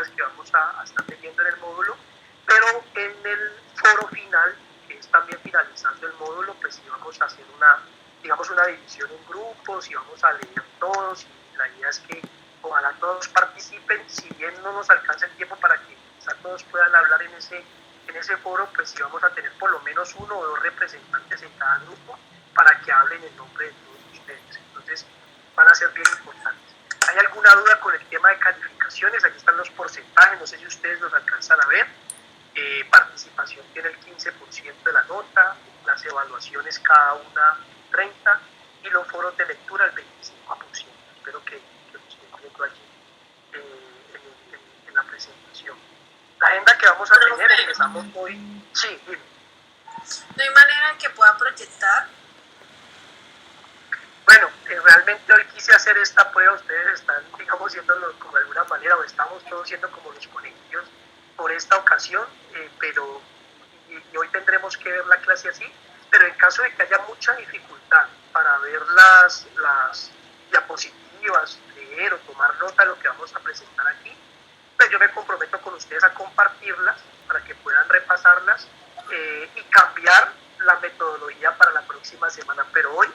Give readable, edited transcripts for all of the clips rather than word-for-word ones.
asignaturas que vamos a estar teniendo en el módulo, pero en el foro final, que es también finalizando el módulo, pues íbamos a hacer una división en grupos y vamos a leer todos, y la idea es que ojalá todos participen. Si bien no nos alcanza el tiempo para que todos puedan hablar en ese foro, pues sí vamos a tener por lo menos 1 o 2 representantes en cada grupo para que hablen en nombre de todos ustedes. Entonces van a ser bien importantes. ¿Hay alguna duda con el tema de calificaciones? Aquí están los porcentajes, no sé si ustedes los alcanzan a ver. Participación tiene el 15% de la nota, las evaluaciones cada una 30% y los foros de lectura el 25%. Espero que lo estén viendo allí en la presentación. La agenda que vamos a tener, empezamos hoy. Sí, dime. ¿No hay manera en que pueda proyectar? Bueno, realmente hoy quise hacer esta prueba. Ustedes están, digamos, siendo como de alguna manera, o estamos todos siendo como los conejillos por esta ocasión, pero y hoy tendremos que ver la clase así. Pero en caso de que haya mucha dificultad para ver las diapositivas, leer o tomar nota de lo que vamos a presentar aquí, pues yo me comprometo con ustedes a compartirlas para que puedan repasarlas y cambiar la metodología para la próxima semana. Pero hoy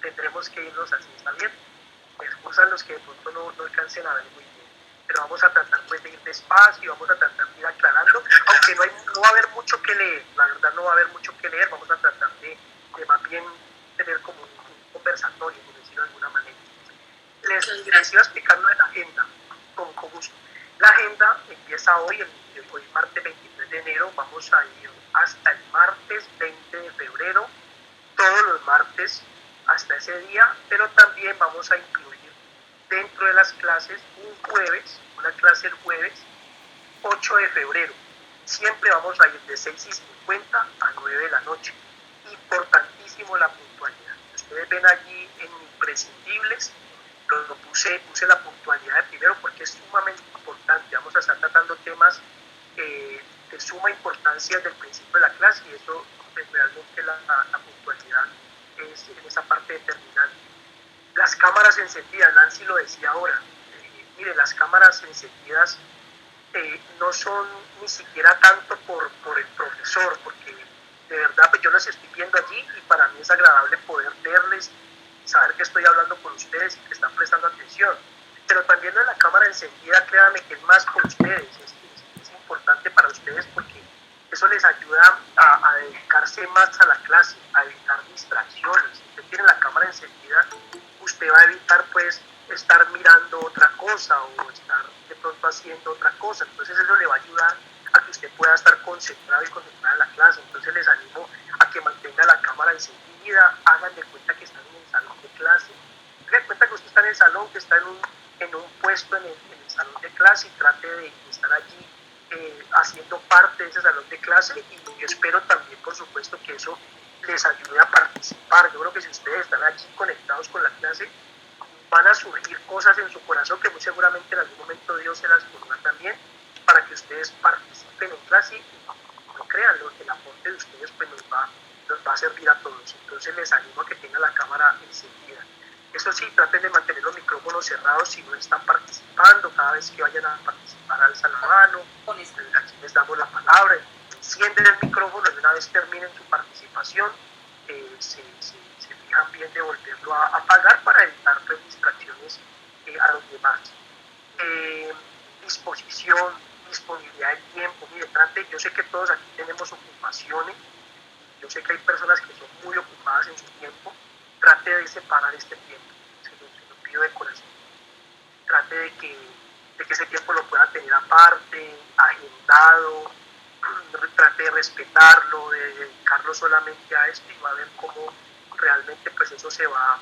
tendremos que irnos así, ¿está bien? Me excusan los que de pronto no alcancen a ver muy bien, pero vamos a tratar pues de ir despacio y vamos a tratar de ir aclarando, aunque no va a haber mucho que leer, la verdad no va a haber mucho que leer, vamos a tratar de más bien tener como un conversatorio, por decirlo de alguna manera. Les iba explicando de la agenda, con gusto. La agenda empieza hoy martes 23 de enero, vamos a ir hasta el martes 20 de febrero, todos los martes hasta ese día, pero también vamos a incluir dentro de las clases una clase el jueves 8 de febrero. Siempre vamos a ir de 6:50 a 9 de la noche. Importantísimo la puntualidad. Ustedes ven allí en imprescindibles, puse la puntualidad de primero porque es sumamente importante. Vamos a estar tratando temas de suma importancia desde el principio de la clase y eso pues, realmente la puntualidad es en esa parte determinante. Las cámaras encendidas, Nancy lo decía ahora, mire, las cámaras encendidas no son ni siquiera tanto por el profesor, porque de verdad pues yo los estoy viendo allí y para mí es agradable poder verles y saber que estoy hablando con ustedes y que están prestando atención, pero también en la cámara encendida, créanme que es más por ustedes, es importante para ustedes porque eso les ayuda a dedicarse más a la clase, a evitar distracciones. Si usted tiene la cámara encendida, usted va a evitar pues estar mirando otra cosa o estar de pronto haciendo otra cosa, entonces eso le va a ayudar a que usted pueda estar concentrado y concentrado en la clase. Entonces les animo a que mantenga la cámara encendida, hagan de cuenta que están en el salón de clase, hagan de cuenta que usted está en el salón, que está en un puesto en el salón de clase y trate de estar allí haciendo parte de ese salón de clase, y yo espero también por supuesto que eso les ayude a participar. Yo creo que si ustedes están allí conectados con la clase van a surgir cosas en su corazón que muy seguramente en algún momento Dios se las pondrá también para que ustedes participen en clase y no crean, el aporte de ustedes pues nos va a servir a todos. Entonces les animo a que tengan la cámara encendida. Eso sí, traten de mantener los micrófonos cerrados si no están participando. Cada vez que vayan a participar alzan la mano, aquí les damos la palabra, encienden el micrófono y una vez terminen su participación se fijan bien de volverlo a apagar para evitar pues, distracciones a los demás. Disponibilidad de tiempo. Mire, yo sé que todos aquí tenemos ocupaciones, yo sé que hay personas que son muy ocupadas en su tiempo. Trate de separar este tiempo, se lo pido de corazón. Trate de que ese tiempo lo pueda tener aparte, agendado, trate de respetarlo, de dedicarlo solamente a esto y va a ver cómo realmente pues eso se va,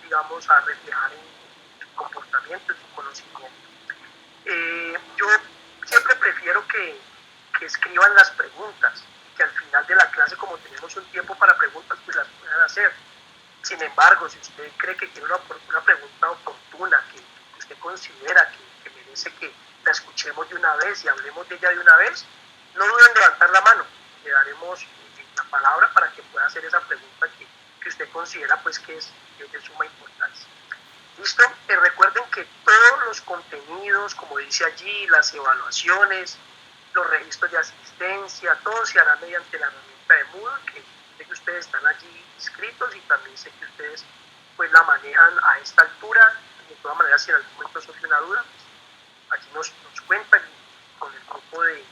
digamos, a reflejar en su comportamiento, en su conocimiento. Yo siempre prefiero que escriban las preguntas, que al final de la clase, como tenemos un tiempo para preguntas, pues las puedan hacer. Sin embargo, si usted cree que tiene una pregunta oportuna, que usted considera que merece que la escuchemos de una vez y hablemos de ella de una vez, no duden en levantar la mano. Le daremos la palabra para que pueda hacer esa pregunta que usted considera pues que es de suma importancia. ¿Listo? Recuerden que todos los contenidos, como dice allí, las evaluaciones, los registros de asistencia, todo se hará mediante la herramienta de Moodle, que sé que ustedes están allí inscritos y también sé que ustedes pues la manejan a esta altura. De todas maneras, si en algún momento surge una duda, pues, allí nos cuentan con el grupo de,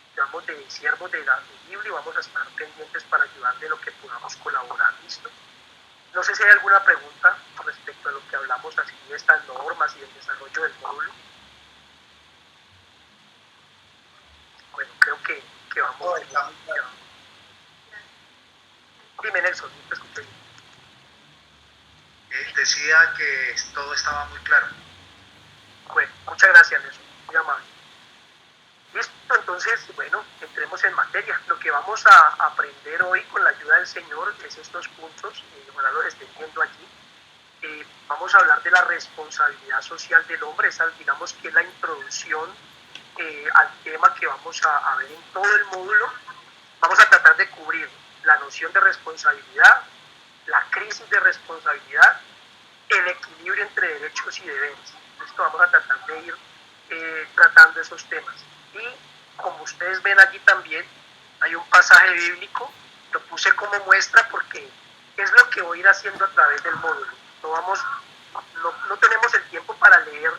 digamos, de siervos de la Biblia y vamos a estar pendientes para ayudar de lo que podamos colaborar. ¿Listo? No sé si hay alguna pregunta respecto a lo que hablamos así de estas normas y del desarrollo del módulo. Bueno, creo que vamos bien. Dime, Nelson, te escuché. Decía que todo estaba muy claro. Bueno, muchas gracias, Nelson, muy amable. Listo, entonces, bueno, entremos en materia. Lo que vamos a aprender hoy con la ayuda del Señor es estos puntos, ojalá los estén viendo allí. Vamos a hablar de la responsabilidad social del hombre, esa digamos que es la introducción al tema que vamos a ver en todo el módulo. Vamos a tratar de cubrir la noción de responsabilidad, la crisis de responsabilidad, el equilibrio entre derechos y deberes. Esto vamos a tratar de ir tratando esos temas. Y como ustedes ven allí también, hay un pasaje bíblico, lo puse como muestra porque es lo que voy a ir haciendo a través del módulo. No tenemos el tiempo para leer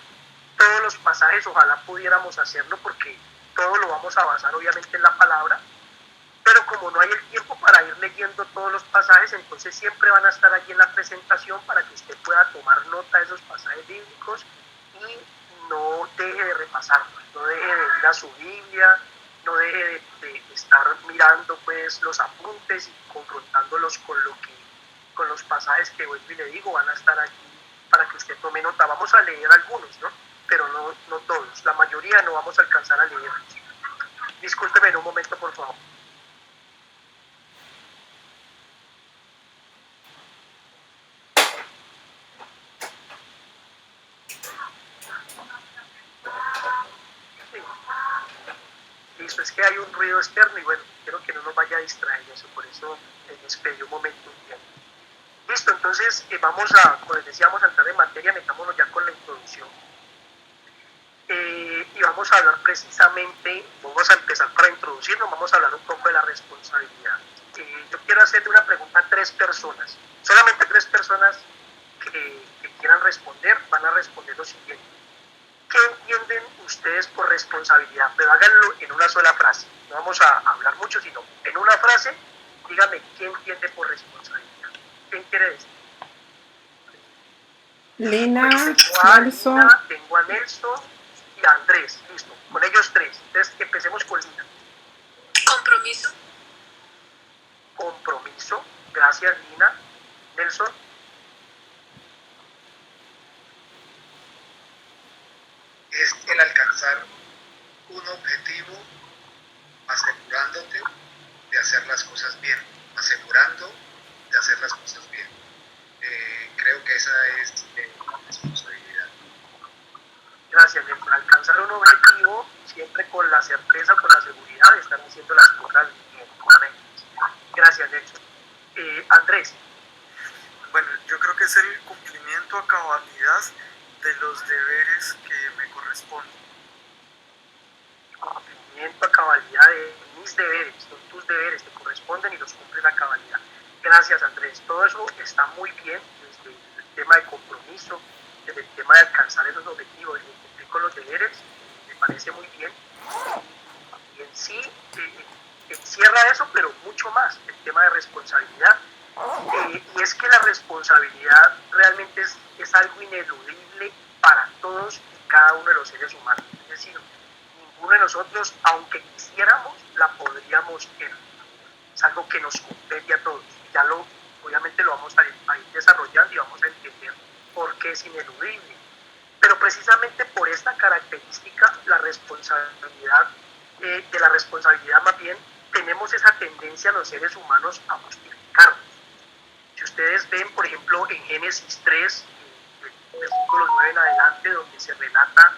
todos los pasajes, ojalá pudiéramos hacerlo porque todo lo vamos a basar obviamente en la palabra, pero como no hay el tiempo para ir leyendo todos los pasajes, entonces siempre van a estar allí en la presentación para que usted pueda tomar nota de esos pasajes bíblicos y no deje de repasarlos, no deje de ir a su Biblia, no deje de estar mirando pues los apuntes y confrontándolos con los pasajes que vuelvo y le digo, van a estar aquí para que usted tome nota. Vamos a leer algunos, ¿no? Pero no todos, la mayoría no vamos a alcanzar a leerlos. Discúlpeme en un momento, por favor. Listo, es que hay un ruido externo y bueno, quiero que no nos vaya a distraer eso, por eso les pedí un momento. Listo, entonces vamos a, como les decía, vamos a entrar en materia, metámonos ya con la introducción. Y vamos a hablar precisamente, vamos a empezar para introducirnos, vamos a hablar un poco de la responsabilidad. Yo quiero hacerle una pregunta a 3 personas, solamente 3 personas que quieran responder, van a responder lo siguiente. ¿Qué entienden ustedes por responsabilidad? Pero háganlo en una sola frase. No vamos a hablar mucho, sino en una frase, dígame qué entiende por responsabilidad. ¿Quién quiere decir? Lina, Nelson. Lina, tengo a Nelson y a Andrés. Listo, con ellos 3. Entonces empecemos con Lina. Compromiso. Compromiso. Gracias, Lina. Nelson. Es el alcanzar un objetivo asegurándote de hacer las cosas bien, asegurando de hacer las cosas bien. Creo que esa es la responsabilidad. Gracias, Nelson. Alcanzar un objetivo siempre con la certeza, con la seguridad de estar haciendo las cosas bien, correctas. Gracias, Nelson. Andrés. Bueno, yo creo que es el cumplimiento a cabalidad de los deberes que me corresponden. Cumplimiento a cabalidad de mis deberes, son tus deberes, te corresponden y los cumplen a cabalidad. Gracias, Andrés. Todo eso está muy bien, desde el tema de compromiso, desde el tema de alcanzar esos objetivos, de cumplir con los deberes, me parece muy bien. Y en sí encierra eso, pero mucho más, el tema de responsabilidad. Y es que la responsabilidad realmente es algo ineludible para todos y cada uno de los seres humanos. Es decir, ninguno de nosotros, aunque quisiéramos, la podríamos eludir. Es algo que nos compete a todos. Ya obviamente lo vamos a ir desarrollando y vamos a entender por qué es ineludible. Pero precisamente por esta característica, la responsabilidad, de la responsabilidad más bien, tenemos esa tendencia los seres humanos a justificarnos. Si ustedes ven, por ejemplo, en Génesis 3, versículos 9 en adelante, donde se relata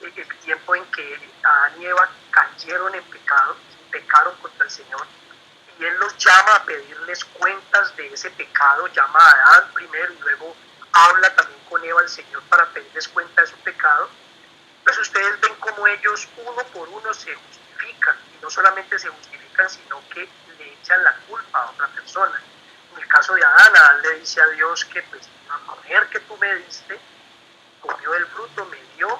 el tiempo en que Adán y Eva cayeron en pecado, pecaron contra el Señor, y él los llama a pedirles cuentas de ese pecado, llama a Adán primero y luego habla también con Eva el Señor para pedirles cuenta de su pecado, pues ustedes ven cómo ellos uno por uno se justifican, y no solamente se justifican, sino que le echan la culpa a otra persona. En el caso de Adán, Adán le dice a Dios que pues la mujer que tú me diste comió del fruto, me dio,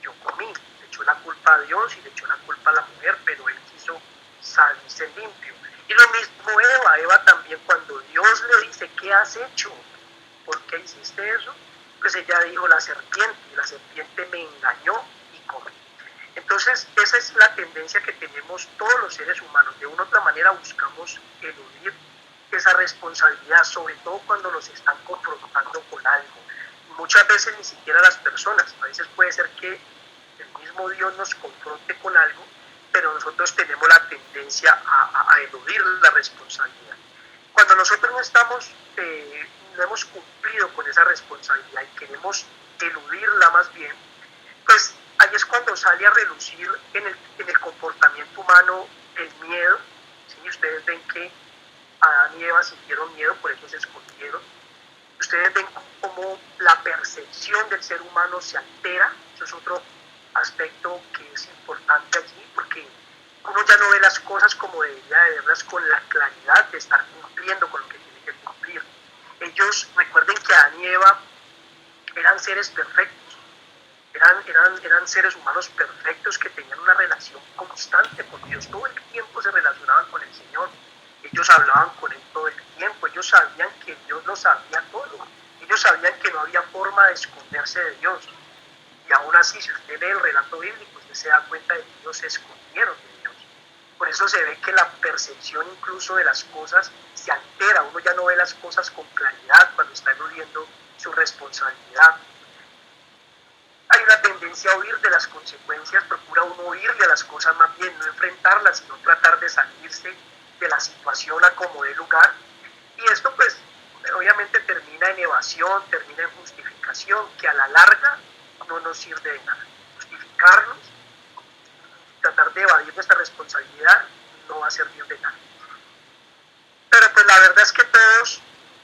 y yo comí. Le echó la culpa a Dios y le echó la culpa a la mujer, pero él quiso salirse limpio. Y lo mismo Eva también, cuando Dios le dice, ¿qué has hecho? ¿Por qué hiciste eso? Pues ella dijo, la serpiente me engañó y comí. Entonces, esa es la tendencia que tenemos todos los seres humanos. De una u otra manera buscamos eludir esa responsabilidad, sobre todo cuando nos están confrontando con algo. Muchas veces ni siquiera las personas, a veces puede ser que el mismo Dios nos confronte con algo, pero nosotros tenemos la tendencia a eludir la responsabilidad. Cuando nosotros no hemos cumplido con esa responsabilidad y queremos eludirla más bien, pues ahí es cuando sale a relucir en el comportamiento humano el miedo. ¿Sí? Ustedes ven que Adán y Eva sintieron miedo, por eso se escondieron. Ustedes ven cómo la percepción del ser humano se altera. Eso es otro aspecto que es importante allí, porque uno ya no ve las cosas como debería de verlas, con la claridad de estar cumpliendo con lo que tiene que cumplir. Ellos, recuerden que Adán y Eva eran seres perfectos, eran seres humanos perfectos que tenían una relación constante con Dios. Todo el tiempo se relacionaban con el Señor. Ellos hablaban con Él todo el tiempo. Ellos sabían que Dios lo sabía todo. Ellos sabían que no había forma de esconderse de Dios. Y aún así, si usted lee el relato bíblico, usted se da cuenta de que ellos se escondieron de Dios. Por eso se ve que la percepción incluso de las cosas se altera. Uno ya no ve las cosas con claridad cuando está eludiendo su responsabilidad. Hay una tendencia a huir de las consecuencias, procura uno huirle a las cosas más bien, no enfrentarlas, sino tratar de salirse de la situación a como dé lugar. Y esto pues obviamente termina en evasión, termina en justificación, que a la larga no nos sirve de nada. Justificarnos, tratar de evadir nuestra responsabilidad, no va a servir de nada. Pero pues la verdad es que todos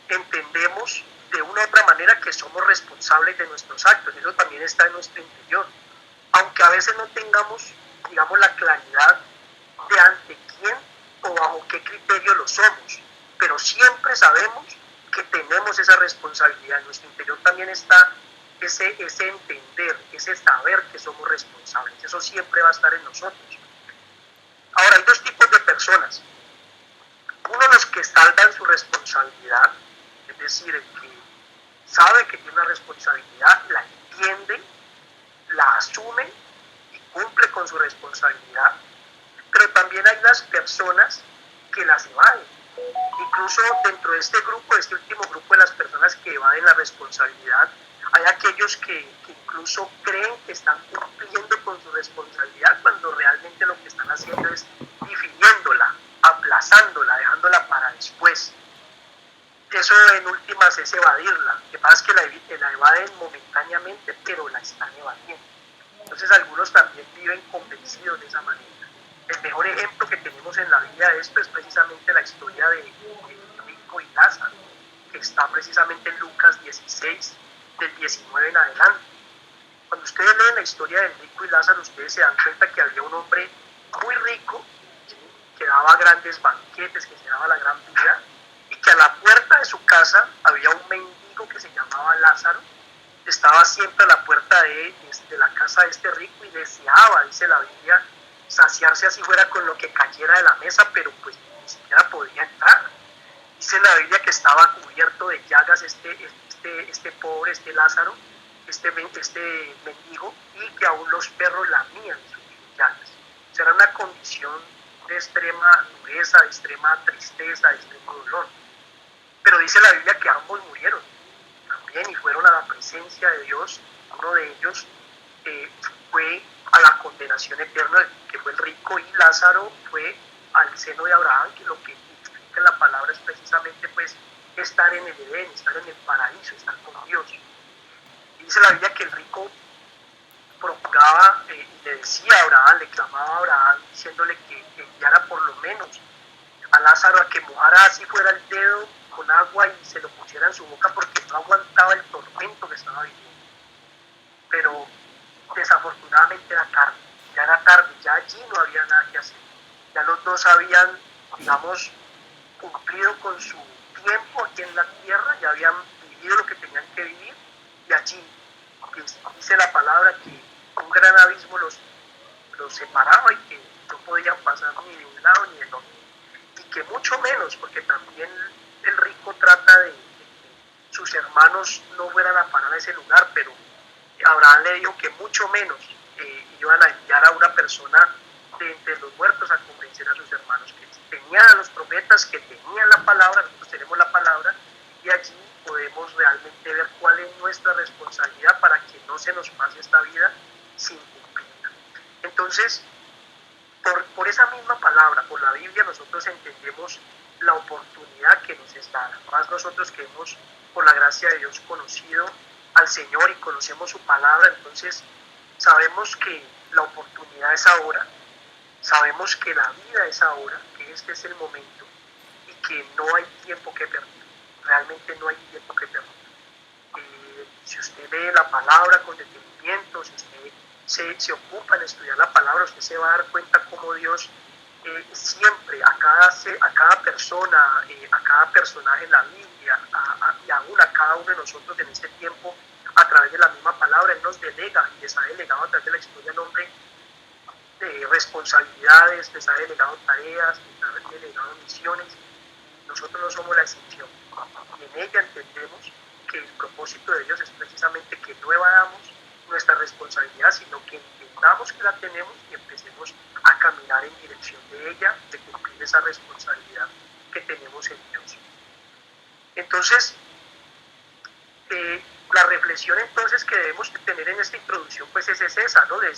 entendemos de una u otra manera que somos responsables de nuestros actos. Eso también está en nuestro interior. Aunque a veces no tengamos, digamos, la claridad de ante quién o bajo qué criterio lo somos, pero siempre sabemos que tenemos esa responsabilidad. En nuestro interior también está ese entender, ese saber que somos responsables. Eso siempre va a estar en nosotros. Ahora, hay dos tipos de personas. Uno, los que saldan su responsabilidad, es decir, el que sabe que tiene una responsabilidad, la entiende, la asume y cumple con su responsabilidad. Pero también hay las personas que las evaden. Incluso dentro de este grupo, de este último grupo de las personas que evaden la responsabilidad, hay aquellos que incluso creen que están cumpliendo con su responsabilidad cuando realmente lo que están haciendo es difiriéndola, aplazándola, dejándola para después. Eso en últimas es evadirla. Lo que pasa es que la evaden momentáneamente, pero la están evadiendo. Entonces algunos también viven convencidos de esa manera. El mejor ejemplo que tenemos en la vida de esto es precisamente la historia de Rico y Lázaro, que está precisamente en Lucas 16, del 19 en adelante. Cuando ustedes leen la historia de Rico y Lázaro, ustedes se dan cuenta que había un hombre muy rico, ¿sí?, que daba grandes banquetes, que se daba la gran vida, y que a la puerta de su casa había un mendigo que se llamaba Lázaro. Estaba siempre a la puerta de la casa de este rico y deseaba, dice la Biblia, saciarse así fuera con lo que cayera de la mesa, pero pues ni siquiera podía entrar. Dice la Biblia que estaba cubierto de llagas este pobre, este Lázaro, este mendigo, y que aún los perros lamían sus llagas. O sea, era una condición de extrema dureza, de extrema tristeza, de extremo dolor. Pero dice la Biblia que ambos murieron también y fueron a la presencia de Dios. Uno de ellos fue a la condenación eterna, que fue el rico, y Lázaro fue al seno de Abraham, que lo que explica la palabra es precisamente pues estar en el Edén, estar en el paraíso, estar con Dios. Y dice la Biblia que el rico procuraba y le decía a Abraham, le clamaba a Abraham diciéndole que enviara por lo menos a Lázaro a que mojara así fuera el dedo con agua y se lo pusiera en su boca porque no aguantaba el tormento que estaba viviendo. Pero desafortunadamente era tarde, ya era tarde, ya allí no había nada que hacer. Ya los dos habían, digamos, cumplido con su tiempo aquí en la tierra, ya habían vivido lo que tenían que vivir, y allí dice la palabra que un gran abismo los separaba y que no podían pasar ni de un lado ni del otro. Y que mucho menos, porque también el rico trata de que sus hermanos no fueran a parar a ese lugar, pero Abraham le dijo que mucho menos iban a enviar a una persona de entre los muertos a convencer a sus hermanos, que tenían a los profetas, que tenían la palabra, nosotros tenemos la palabra, y allí podemos realmente ver cuál es nuestra responsabilidad para que no se nos pase esta vida sin cumplirla. Entonces, por esa misma palabra, por la Biblia, nosotros entendemos la oportunidad que nos es dada. Más nosotros que hemos, por la gracia de Dios, conocido al Señor y conocemos su palabra, entonces sabemos que la oportunidad es ahora, sabemos que la vida es ahora, que este es el momento y que no hay tiempo que perder, realmente no hay tiempo que perder. Si usted lee la palabra con detenimiento, si usted se ocupa en estudiar la palabra, usted se va a dar cuenta cómo Dios siempre a cada persona, a cada personaje en la Biblia y aún a cada uno de nosotros en este tiempo, a través de la misma palabra, Él nos delega y les ha delegado a través de la historia al hombre de responsabilidades, les ha delegado tareas, les ha delegado misiones. Nosotros no somos la excepción. Y en ella entendemos que el propósito de Dios es precisamente que no evadamos nuestra responsabilidad, sino que entendamos que la tenemos y empecemos a caminar en dirección de ella, de cumplir esa responsabilidad que tenemos en Dios. Entonces, la reflexión entonces que debemos tener en esta introducción pues es esa, ¿no? De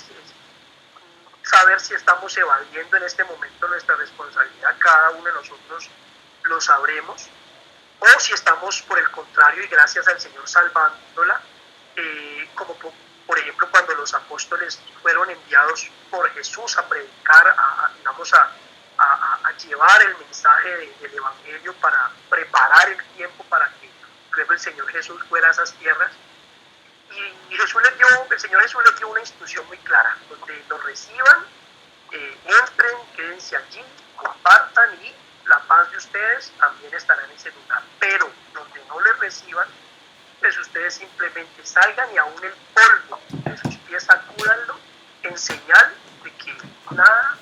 saber si estamos evadiendo en este momento nuestra responsabilidad, cada uno de nosotros lo sabremos, o si estamos por el contrario y gracias al Señor salvándola, como por ejemplo cuando los apóstoles fueron enviados por Jesús a predicar, a llevar el mensaje del Evangelio para preparar el tiempo para que luego el Señor Jesús fuera a esas tierras. Y el Señor Jesús les dio una instrucción muy clara, donde los reciban, entren, quédense allí, compartan y la paz de ustedes también estará en ese lugar. Pero donde no les reciban, pues ustedes simplemente salgan y aún el polvo de sus pies sacúdanlo en señal de que nada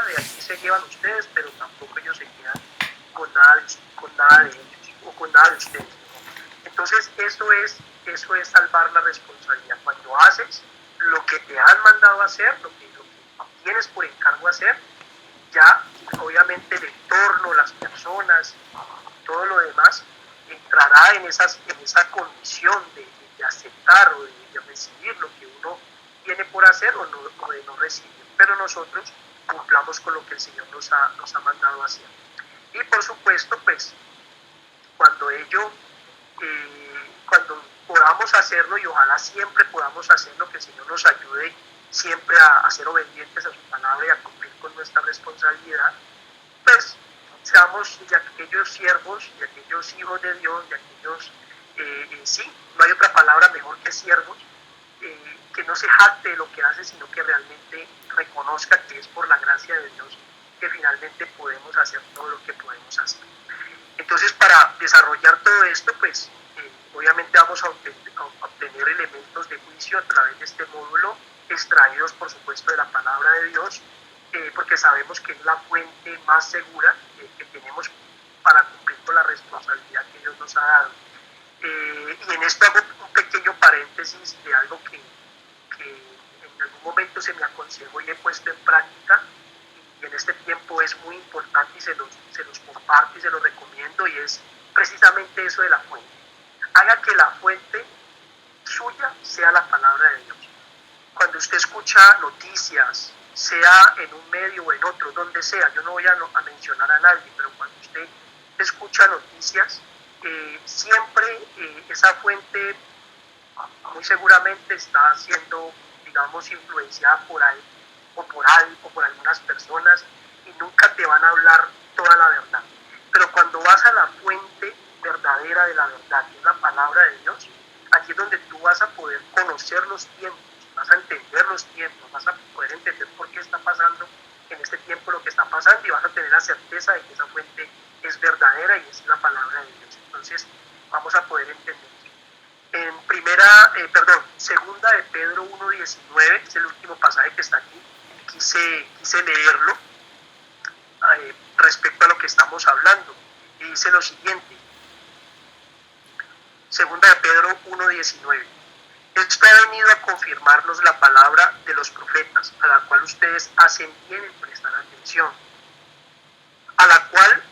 de aquí se llevan ustedes, pero tampoco ellos se quedan con nada de ellos o con nada de ustedes. Entonces eso es salvar la responsabilidad. Cuando haces lo que te han mandado a hacer, lo que tienes por encargo hacer, ya obviamente el entorno, las personas, todo lo demás entrará en esa condición de aceptar o de recibir lo que uno tiene por hacer o de no recibir. Pero nosotros cumplamos con lo que el Señor nos ha mandado a hacer. Y por supuesto, pues, cuando podamos hacerlo, y ojalá siempre podamos hacerlo, que el Señor nos ayude siempre a ser obedientes a su palabra y a cumplir con nuestra responsabilidad, pues seamos de aquellos siervos, de aquellos hijos de Dios, de aquellos, sí, no hay otra palabra mejor que siervos, que no se jacte de lo que hace, sino que realmente reconozca que es por la gracia de Dios que finalmente podemos hacer todo lo que podemos hacer. Entonces, para desarrollar todo esto, pues obviamente vamos a obtener elementos de juicio a través de este módulo, extraídos por supuesto de la palabra de Dios, porque sabemos que es la fuente más segura que tenemos para cumplir con la responsabilidad que Dios nos ha dado. Y en esto hago un pequeño paréntesis de algo que en algún momento se me aconsejó y he puesto en práctica, y en este tiempo es muy importante y se los comparto y se los recomiendo, y es precisamente eso de la fuente. Haga que la fuente suya sea la palabra de Dios. Cuando usted escucha noticias, sea en un medio o en otro, donde sea, yo no voy a mencionar a nadie, pero cuando usted escucha noticias, siempre esa fuente muy seguramente está siendo, digamos, influenciada por ahí o por algo, o por algunas personas, y nunca te van a hablar toda la verdad. Pero cuando vas a la fuente verdadera de la verdad, que es la palabra de Dios, aquí es donde tú vas a poder conocer los tiempos, vas a entender los tiempos, vas a poder entender por qué está pasando en este tiempo lo que está pasando y vas a tener la certeza de que esa fuente es verdadera y es la palabra de Dios. Entonces vamos a poder entender. En segunda de Pedro 1:19, es el último pasaje que está aquí, quise leerlo respecto a lo que estamos hablando. Y dice lo siguiente, segunda de Pedro 1:19. Esto ha venido a confirmarnos la palabra de los profetas, a la cual ustedes hacen bien en prestar atención. A la cual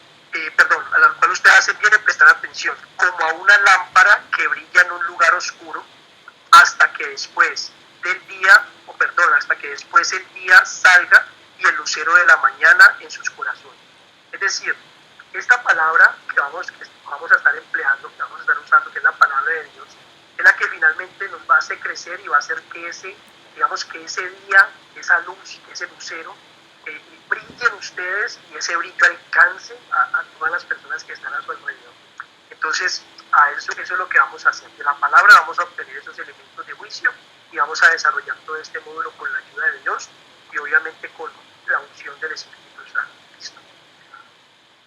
ustedes hacen bien en prestar atención, como a una lámpara que brilla en un lugar oscuro, hasta que después el día salga y el lucero de la mañana en sus corazones. Es decir, esta palabra que vamos a estar empleando, que vamos a estar usando, que es la palabra de Dios, es la que finalmente nos va a hacer crecer y va a hacer que ese día, esa luz, ese lucero, brille en ustedes y ese brillo alcance a todas las personas que están a su alrededor. Entonces, eso es lo que vamos a hacer. De la palabra vamos a obtener esos elementos de juicio y vamos a desarrollar todo este módulo con la ayuda de Dios y obviamente con la unción del Espíritu Santo. ¿Listo?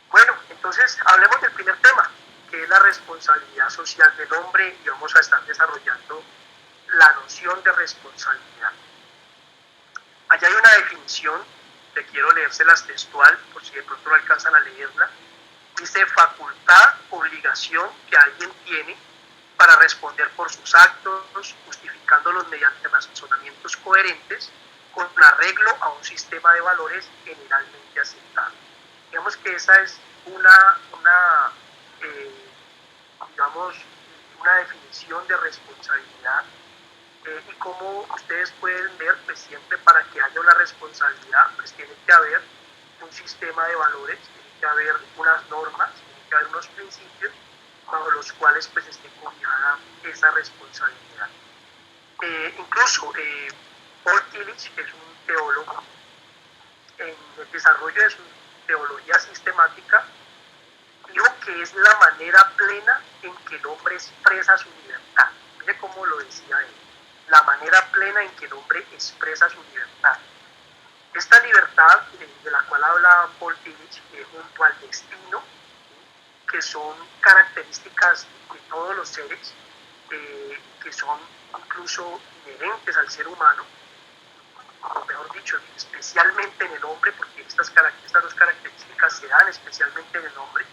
Bueno, entonces hablemos del primer tema, que es la responsabilidad social del hombre, y vamos a estar desarrollando la noción de responsabilidad. Allá hay una definición, que quiero leérselas textual, por si de pronto no alcanzan a leerla. Dice: facultad, obligación que alguien tiene para responder por sus actos, justificándolos mediante razonamientos coherentes con arreglo a un sistema de valores generalmente aceptado. Digamos que esa es una definición de responsabilidad, y como ustedes pueden ver, pues siempre para que haya una responsabilidad, pues tiene que haber un sistema de valores, tiene que haber unas normas, tiene que haber unos principios bajo los cuales pues esté cobijada esa responsabilidad. Incluso Paul Tillich, que es un teólogo, en el desarrollo de su teología sistemática, dijo que es la manera plena en que el hombre expresa su libertad. Mire cómo lo decía él: la manera plena en que el hombre expresa su libertad. Esta libertad de la cual habla Paul Tillich, junto al destino, que son características de todos los seres, que son incluso inherentes al ser humano, o mejor dicho, especialmente en el hombre, porque estas dos características se dan especialmente en el hombre,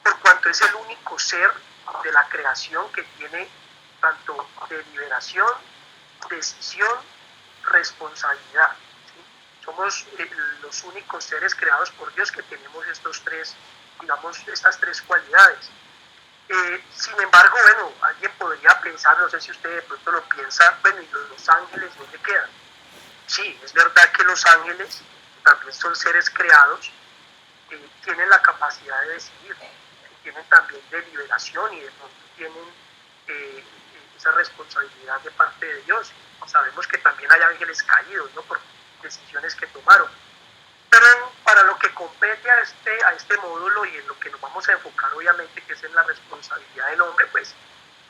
por cuanto es el único ser de la creación que tiene tanto deliberación, decisión, responsabilidad. ¿Sí? Somos los únicos seres creados por Dios que tenemos estas tres cualidades. Sin embargo, bueno, alguien podría pensar, no sé si usted de pronto lo piensa, bueno, ¿y los ángeles dónde quedan? Sí, es verdad que los ángeles también son seres creados, tienen la capacidad de decidir, tienen también deliberación y de pronto tienen esa responsabilidad de parte de Dios. Sabemos que también hay ángeles caídos, ¿no?, por decisiones que tomaron. Pero para lo que compete a este módulo y en lo que nos vamos a enfocar, obviamente, que es en la responsabilidad del hombre, pues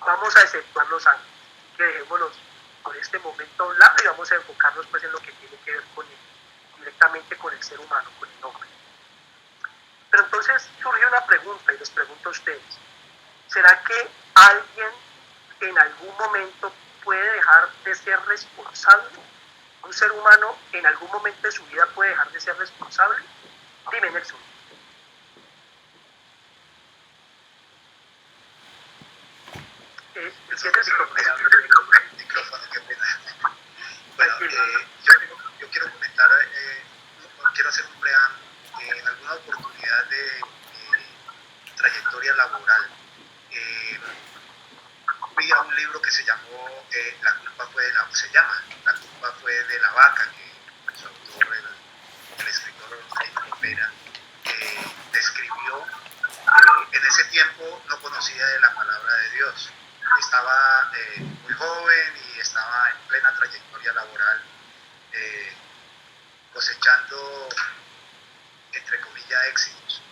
vamos a exceptuar los ángeles. Así que dejémoslos por este momento a un lado y vamos a enfocarnos pues en lo que tiene que ver directamente con el ser humano, con el hombre. Pero entonces surge una pregunta y les pregunto a ustedes: ¿será que alguien en algún momento puede dejar de ser responsable? ¿Un ser humano en algún momento de su vida puede dejar de ser responsable? Dime, Nelson. ¿Entiendes? El micrófono, qué pena. Bueno, yo quiero comentar, quiero hacer un preámbulo. En alguna oportunidad de trayectoria laboral, fui a un libro que se llamó La culpa fue de la vaca, que su autor, el escritor Jaime Lopera, describió. En ese tiempo no conocía de la palabra de Dios, estaba muy joven y estaba en plena trayectoria laboral, cosechando entre comillas, éxitos.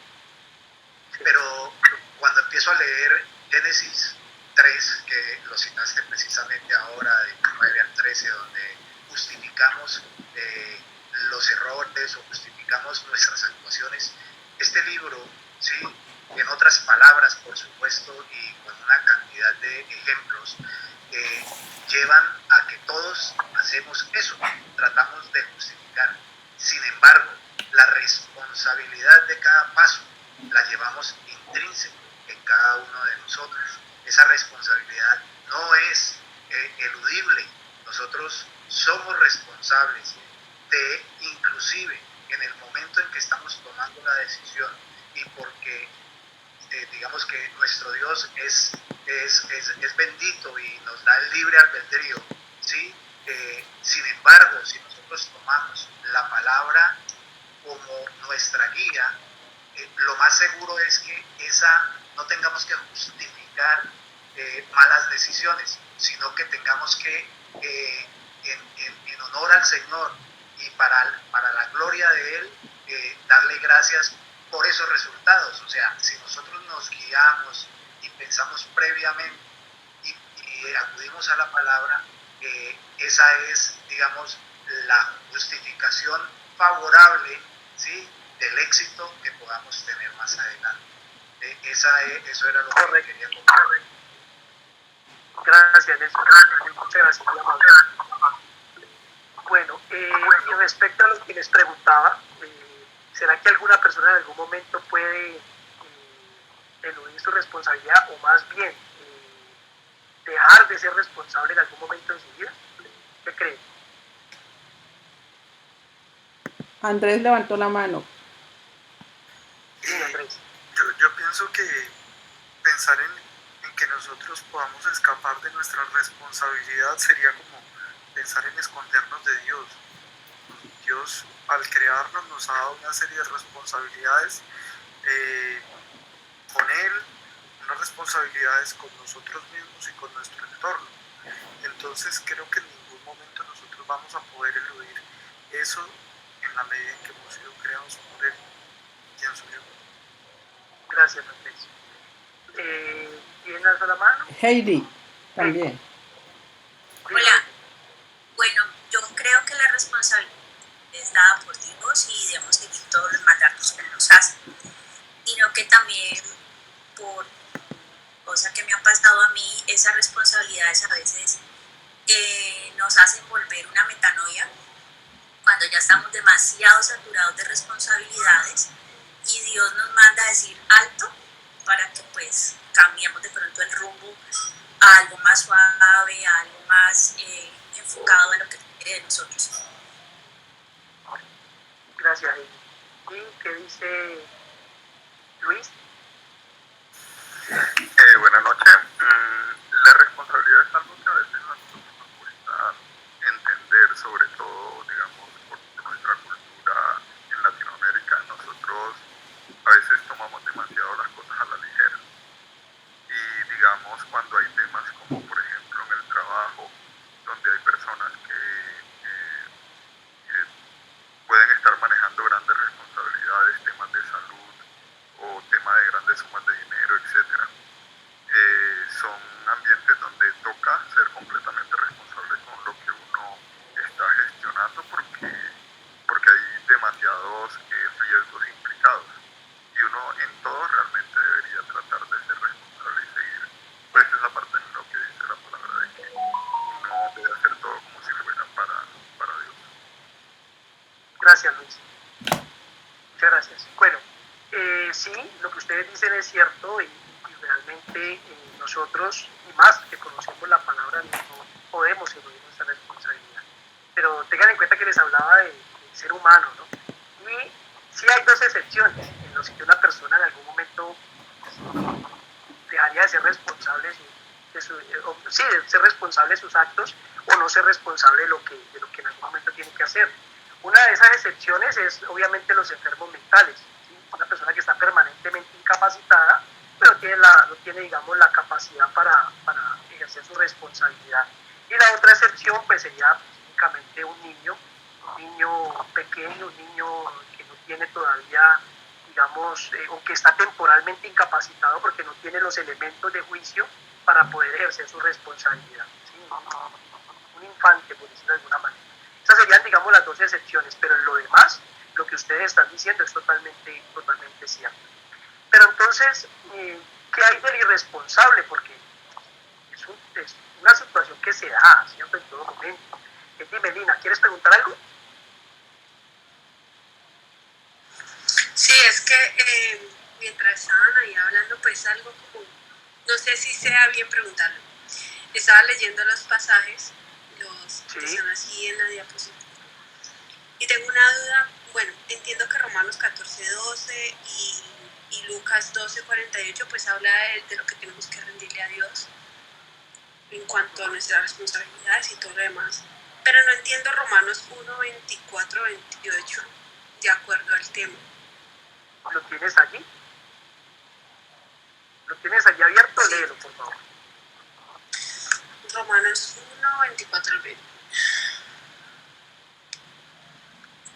Pero cuando empiezo a leer Génesis 3, que lo citaste precisamente ahora, de 9 al 13, donde justificamos los errores o justificamos nuestras actuaciones, este libro, ¿sí? En otras palabras, por supuesto, y con una cantidad de ejemplos, llevan a que todos hacemos eso, tratamos de justificar. Sin embargo, la responsabilidad de cada paso la llevamos intrínseco en cada uno de nosotros. Esa responsabilidad no es eludible. Nosotros somos responsables de, inclusive en el momento en que estamos tomando la decisión, y porque digamos que nuestro Dios es bendito y nos da el libre albedrío, ¿sí? Sin embargo, si nosotros tomamos la palabra como nuestra guía, lo más seguro es que no tengamos que justificar malas decisiones, sino que tengamos que, en honor al Señor y para la gloria de Él, darle gracias por esos resultados. O sea, si nosotros nos guiamos y pensamos previamente y acudimos a la palabra, esa es, digamos, la justificación favorable, ¿sí?, del éxito que podamos tener más adelante. Eso era lo que quería comentar. Gracias, Nelson. Muchas gracias. Bueno, y respecto a lo que les preguntaba, ¿será que alguna persona en algún momento puede eludir su responsabilidad, o más bien dejar de ser responsable en algún momento de su vida? ¿Qué creen? Andrés levantó la mano. Sí, Andrés. Yo pienso que pensar en que nosotros podamos escapar de nuestra responsabilidad sería como pensar en escondernos de Dios. Dios, al crearnos, nos ha dado una serie de responsabilidades con Él, unas responsabilidades con nosotros mismos y con nuestro entorno. Entonces creo que en ningún momento nosotros vamos a poder eludir eso en la medida en que hemos sido creados por Él, pienso yo. Gracias, Andrés. ¿Quién alza la mano? Heidi, también. Hola. Bueno, yo creo que la responsabilidad es dada por Dios y debemos seguir todos los mandatos que Él nos hace, sino que también, por cosa que me ha pasado a mí, esas responsabilidades a veces nos hacen volver una metanoia cuando ya estamos demasiado saturados de responsabilidades y Dios nos manda a decir alto para que pues cambiemos de pronto el rumbo a algo más suave, a algo más enfocado a lo que quiere de nosotros. Gracias, Heidi. ¿Y qué dice Luis? Buenas noches. La responsabilidad es algo que a veces a nosotros nos cuesta entender, sobre todo, digamos, por nuestra cultura en Latinoamérica. Nosotros a veces tomamos demasiado las cosas a la ligera. Y digamos, cuando hay temas como, por ejemplo, en el trabajo, donde hay personas que pueden estar manejando grandes responsabilidades, temas de salud o temas de grandes sumas de dinero, etcétera. Son ambientes donde toca ser completamente responsable con lo que uno está gestionando porque hay demasiados riesgos implicados y uno en todo realmente debería tratar de ser responsable y seguir pues esa parte en lo que dice la palabra de que uno debe hacer todo como si fuera para Dios. Gracias, Luis. Muchas gracias. Bueno, sí, lo que ustedes dicen es cierto y realmente nosotros, y más que conocemos la palabra, no podemos eludir nuestra responsabilidad. Pero tengan en cuenta que les hablaba del ser humano, ¿no? Y sí hay dos excepciones en las que una persona en algún momento dejaría de ser responsable de ser responsable de sus actos o no ser responsable de lo que en algún momento tiene que hacer. Una de esas excepciones es obviamente los enfermos mentales, ¿sí? Una persona que está permanentemente incapacitada, pero no tiene, digamos, la capacidad para ejercer su responsabilidad. Y la otra excepción pues sería únicamente un niño pequeño, un niño que no tiene todavía, digamos, o que está temporalmente incapacitado porque no tiene los elementos de juicio para poder ejercer su responsabilidad. ¿Sí? Un infante, por decirlo de alguna manera. Esas serían, digamos, las dos excepciones, pero en lo demás, lo que ustedes están diciendo es totalmente cierto. Pero entonces, ¿qué hay del irresponsable? Porque es una situación que se da, ¿cierto? En todo momento. Dime, Lina, ¿quieres preguntar algo? Sí, es que mientras estaban ahí hablando, pues algo como, no sé si sea bien preguntarlo. Estaba leyendo los pasajes, los que están así en la diapositiva. Y tengo una duda, bueno, entiendo que Romanos 14:12 y Lucas 12:48 pues habla de lo que tenemos que rendirle a Dios en cuanto a nuestras responsabilidades y todo lo demás. Pero no entiendo Romanos 1:24-28 de acuerdo al tema. ¿Lo tienes allí? ¿Lo tienes allí abierto? Sí. Léelo, por favor. Romanos 1:24-20.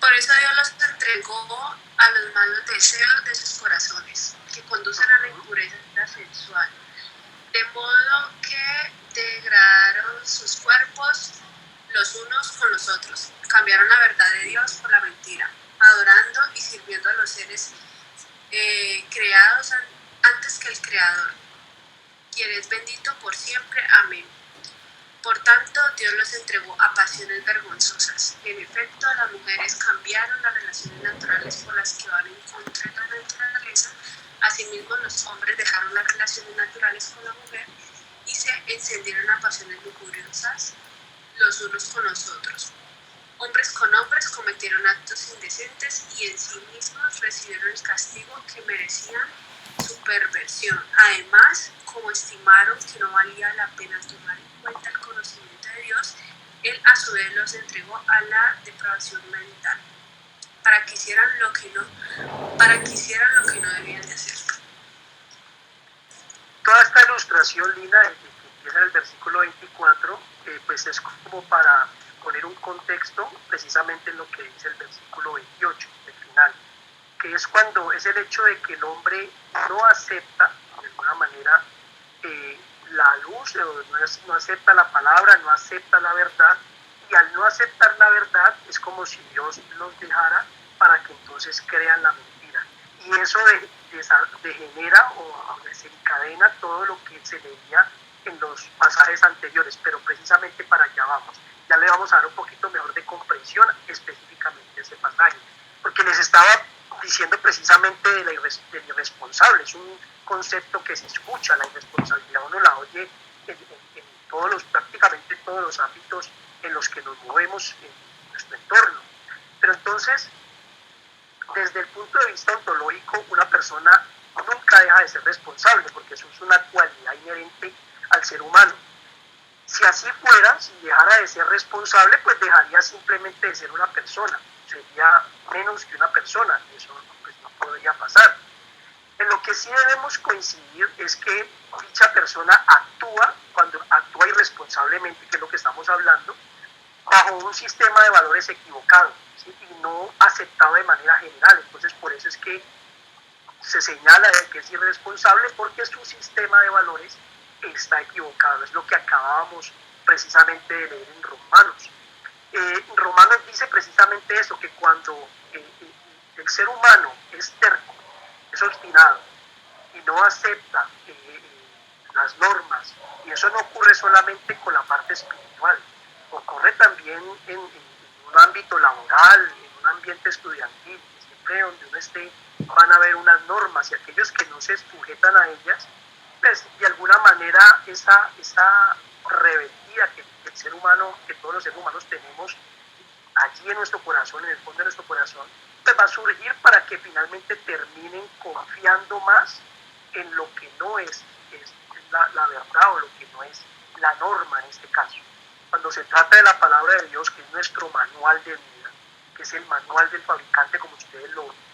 Por eso Dios los entregó a los malos deseos de sus corazones, que conducen a la impureza sexual, de modo que degradaron sus cuerpos los unos con los otros, cambiaron la verdad de Dios por la mentira, adorando y sirviendo a los seres creados antes que el Creador, quien es bendito por siempre. Amén. Por tanto, Dios los entregó a pasiones vergonzosas. En efecto, las mujeres cambiaron las relaciones naturales por las que van en contra de la naturaleza. Asimismo, los hombres dejaron las relaciones naturales con la mujer y se encendieron a pasiones lujuriosas los unos con los otros. Hombres con hombres cometieron actos indecentes y en sí mismos recibieron el castigo que merecían su perversión. Además, como estimaron que no valía la pena tomar en cuenta el conocimiento de Dios, Él a su vez los entregó a la depravación mental, para que hicieran lo que no debían de hacer. Toda esta ilustración, Lina, que empieza en el versículo 24, pues es como para poner un contexto precisamente en lo que dice el versículo 28, el final, que es cuando es el hecho de que el hombre no acepta, de alguna manera, la luz, no acepta la palabra, no acepta la verdad, y al no aceptar la verdad es como si Dios los dejara para que entonces crean la mentira. Y eso degenera o desencadena todo lo que se leía en los pasajes anteriores, pero precisamente para allá vamos. Ya le vamos a dar un poquito mejor de comprensión específicamente a ese pasaje, porque les estaba diciendo precisamente del irresponsable. Es un concepto que se escucha, la irresponsabilidad, uno la oye en prácticamente todos los ámbitos en los que nos movemos en nuestro entorno. Pero entonces, desde el punto de vista ontológico, una persona nunca deja de ser responsable, porque eso es una cualidad inherente al ser humano. Si así fuera, si dejara de ser responsable, pues dejaría simplemente de ser una persona, sería menos que una persona, y eso pues no podría pasar. En lo que sí debemos coincidir es que dicha persona cuando actúa irresponsablemente, que es lo que estamos hablando, bajo un sistema de valores equivocado, ¿sí? Y no aceptado de manera general. Entonces, por eso es que se señala de que es irresponsable, porque su sistema de valores está equivocado. Es lo que acabábamos precisamente de leer en Romanos. Romanos dice precisamente eso, que cuando el ser humano es terco, es obstinado y no acepta las normas, y eso no ocurre solamente con la parte espiritual, ocurre también en un ámbito laboral, en un ambiente estudiantil, siempre donde uno esté van a haber unas normas, y aquellos que no se sujetan a ellas, pues de alguna manera esa rebeldía que el ser humano, que todos los seres humanos tenemos allí en nuestro corazón, en el fondo de nuestro corazón, pues va a surgir para que finalmente terminen confiando más en lo que no es la verdad, o lo que no es la norma en este caso. Cuando se trata de la palabra de Dios, que es nuestro manual de vida, que es el manual del fabricante, como ustedes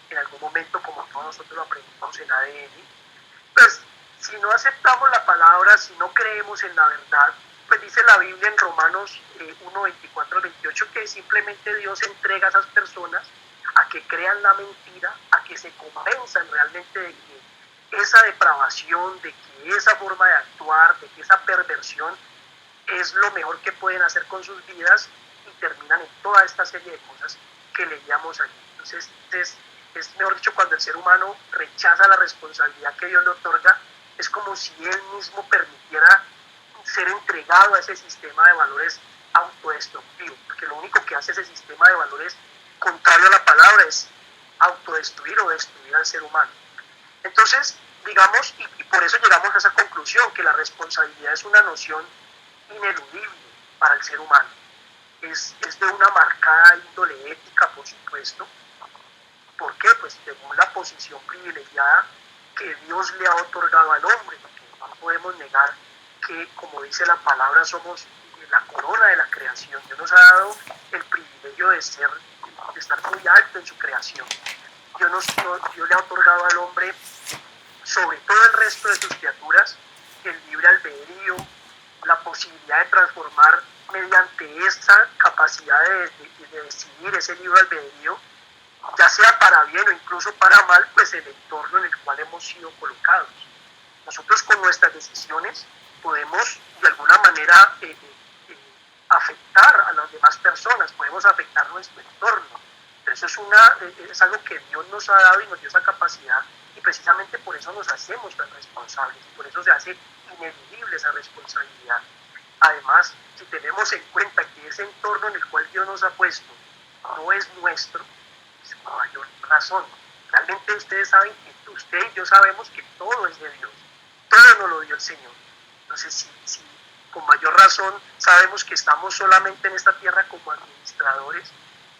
en algún momento, como todos nosotros lo aprendimos en ADN, pues si no aceptamos la palabra, si no creemos en la verdad, pues dice la Biblia en Romanos 1:24-28 que simplemente Dios entrega a esas personas a que crean la mentira, a que se convenzan realmente de que esa depravación, de que esa forma de actuar, de que esa perversión es lo mejor que pueden hacer con sus vidas, y terminan en toda esta serie de cosas que leíamos allí. Entonces es mejor dicho, cuando el ser humano rechaza la responsabilidad que Dios le otorga, es como si él mismo permitiera ser entregado a ese sistema de valores autodestructivo, porque lo único que hace ese sistema de valores contrario a la palabra es autodestruir o destruir al ser humano. Entonces, digamos, y por eso llegamos a esa conclusión, que la responsabilidad es una noción ineludible para el ser humano. Es de una marcada índole ética, por supuesto. ¿Por qué? Pues según la posición privilegiada que Dios le ha otorgado al hombre, porque no podemos negar que, como dice la palabra, somos la corona de la creación. Dios nos ha dado el privilegio de estar muy alto en su creación. Dios le ha otorgado al hombre, sobre todo el resto de sus criaturas, el libre albedrío, la posibilidad de transformar mediante esta capacidad de decidir ese libre albedrío, ya sea para bien o incluso para mal, pues el entorno en el cual hemos sido colocados. Nosotros con nuestras decisiones podemos de alguna manera afectar a las demás personas, podemos afectar nuestro entorno. Pero eso es algo que Dios nos ha dado y nos dio esa capacidad, y precisamente por eso nos hacemos tan responsables, y por eso se hace ineludible esa responsabilidad. Además, si tenemos en cuenta que ese entorno en el cual Dios nos ha puesto no es nuestro, pues con mayor razón. Realmente ustedes saben que usted y yo sabemos que todo es de Dios, todo nos lo dio el Señor. Entonces, si con mayor razón sabemos que estamos solamente en esta tierra como administradores,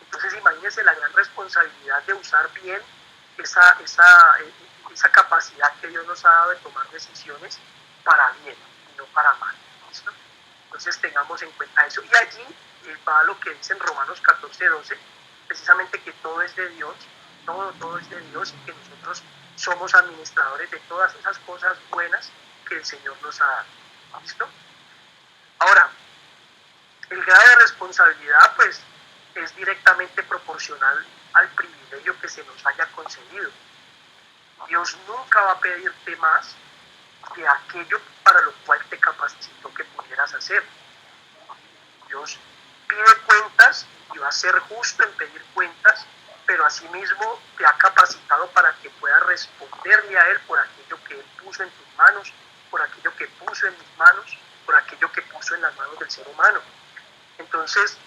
entonces imagínense la gran responsabilidad de usar bien esa capacidad que Dios nos ha dado de tomar decisiones para bien y no para mal. ¿Listo? Entonces tengamos en cuenta eso. Y allí va lo que dice en Romanos 14:12, precisamente que todo es de Dios, todo es de Dios, y que nosotros somos administradores de todas esas cosas buenas que el Señor nos ha dado. ¿Listo? Ahora, el grado de responsabilidad pues es directamente proporcional al privilegio que se nos haya concedido. Dios nunca va a pedirte más de aquello para lo cual te capacitó que pudieras hacer. Dios pide cuentas y va a ser justo en pedir cuentas, pero asimismo te ha capacitado para que puedas responderle a Él por aquello que Él puso en tus manos, por aquello que puso en mis manos, por aquello que puso en las manos del ser humano. Entonces,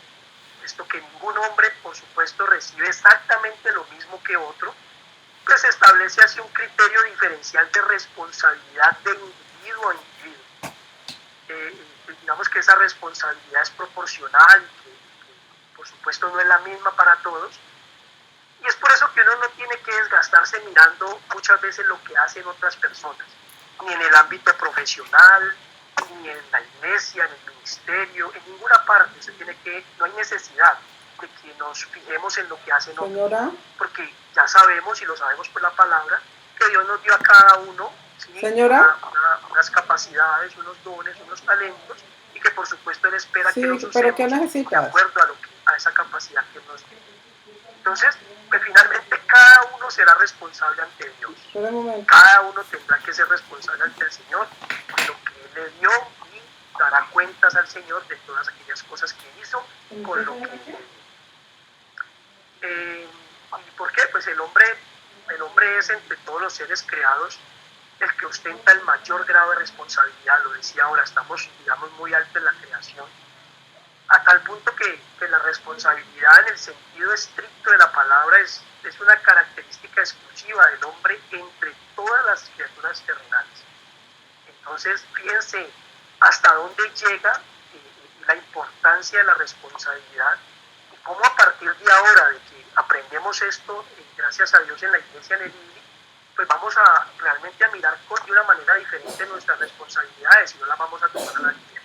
esto que ningún hombre, por supuesto, recibe exactamente lo mismo que otro, pues establece así un criterio diferencial de responsabilidad de individuo a individuo. Digamos que esa responsabilidad es proporcional, que por supuesto no es la misma para todos, y es por eso que uno no tiene que desgastarse mirando muchas veces lo que hacen otras personas, ni en el ámbito profesional, ni en la iglesia, en el ministerio, en ninguna parte. No hay necesidad de que nos fijemos en lo que hacen otros, porque ya sabemos, y lo sabemos por la palabra, que Dios nos dio a cada uno, ¿sí? Unas capacidades, unos dones, unos talentos, y que por supuesto Él espera que los usemos de acuerdo a esa capacidad que nos dio. Entonces, pues finalmente cada uno será responsable ante Dios. Cada uno tendrá que ser responsable ante el Señor de lo que Él le dio, y dará cuentas al Señor de todas aquellas cosas que hizo con lo que le dio. ¿Y por qué? Pues el hombre es, entre todos los seres creados, el que ostenta el mayor grado de responsabilidad. Lo decía ahora, estamos, digamos, muy alto en la creación, a tal punto que la responsabilidad en el sentido estricto de la palabra es una característica exclusiva del hombre entre todas las criaturas terrenales. Entonces, fíjense hasta dónde llega la importancia de la responsabilidad, y cómo a partir de ahora, de que aprendemos esto, gracias a Dios en la iglesia, en el IBI, pues vamos a realmente a mirar de una manera diferente nuestras responsabilidades, y no las vamos a tomar a la ligera.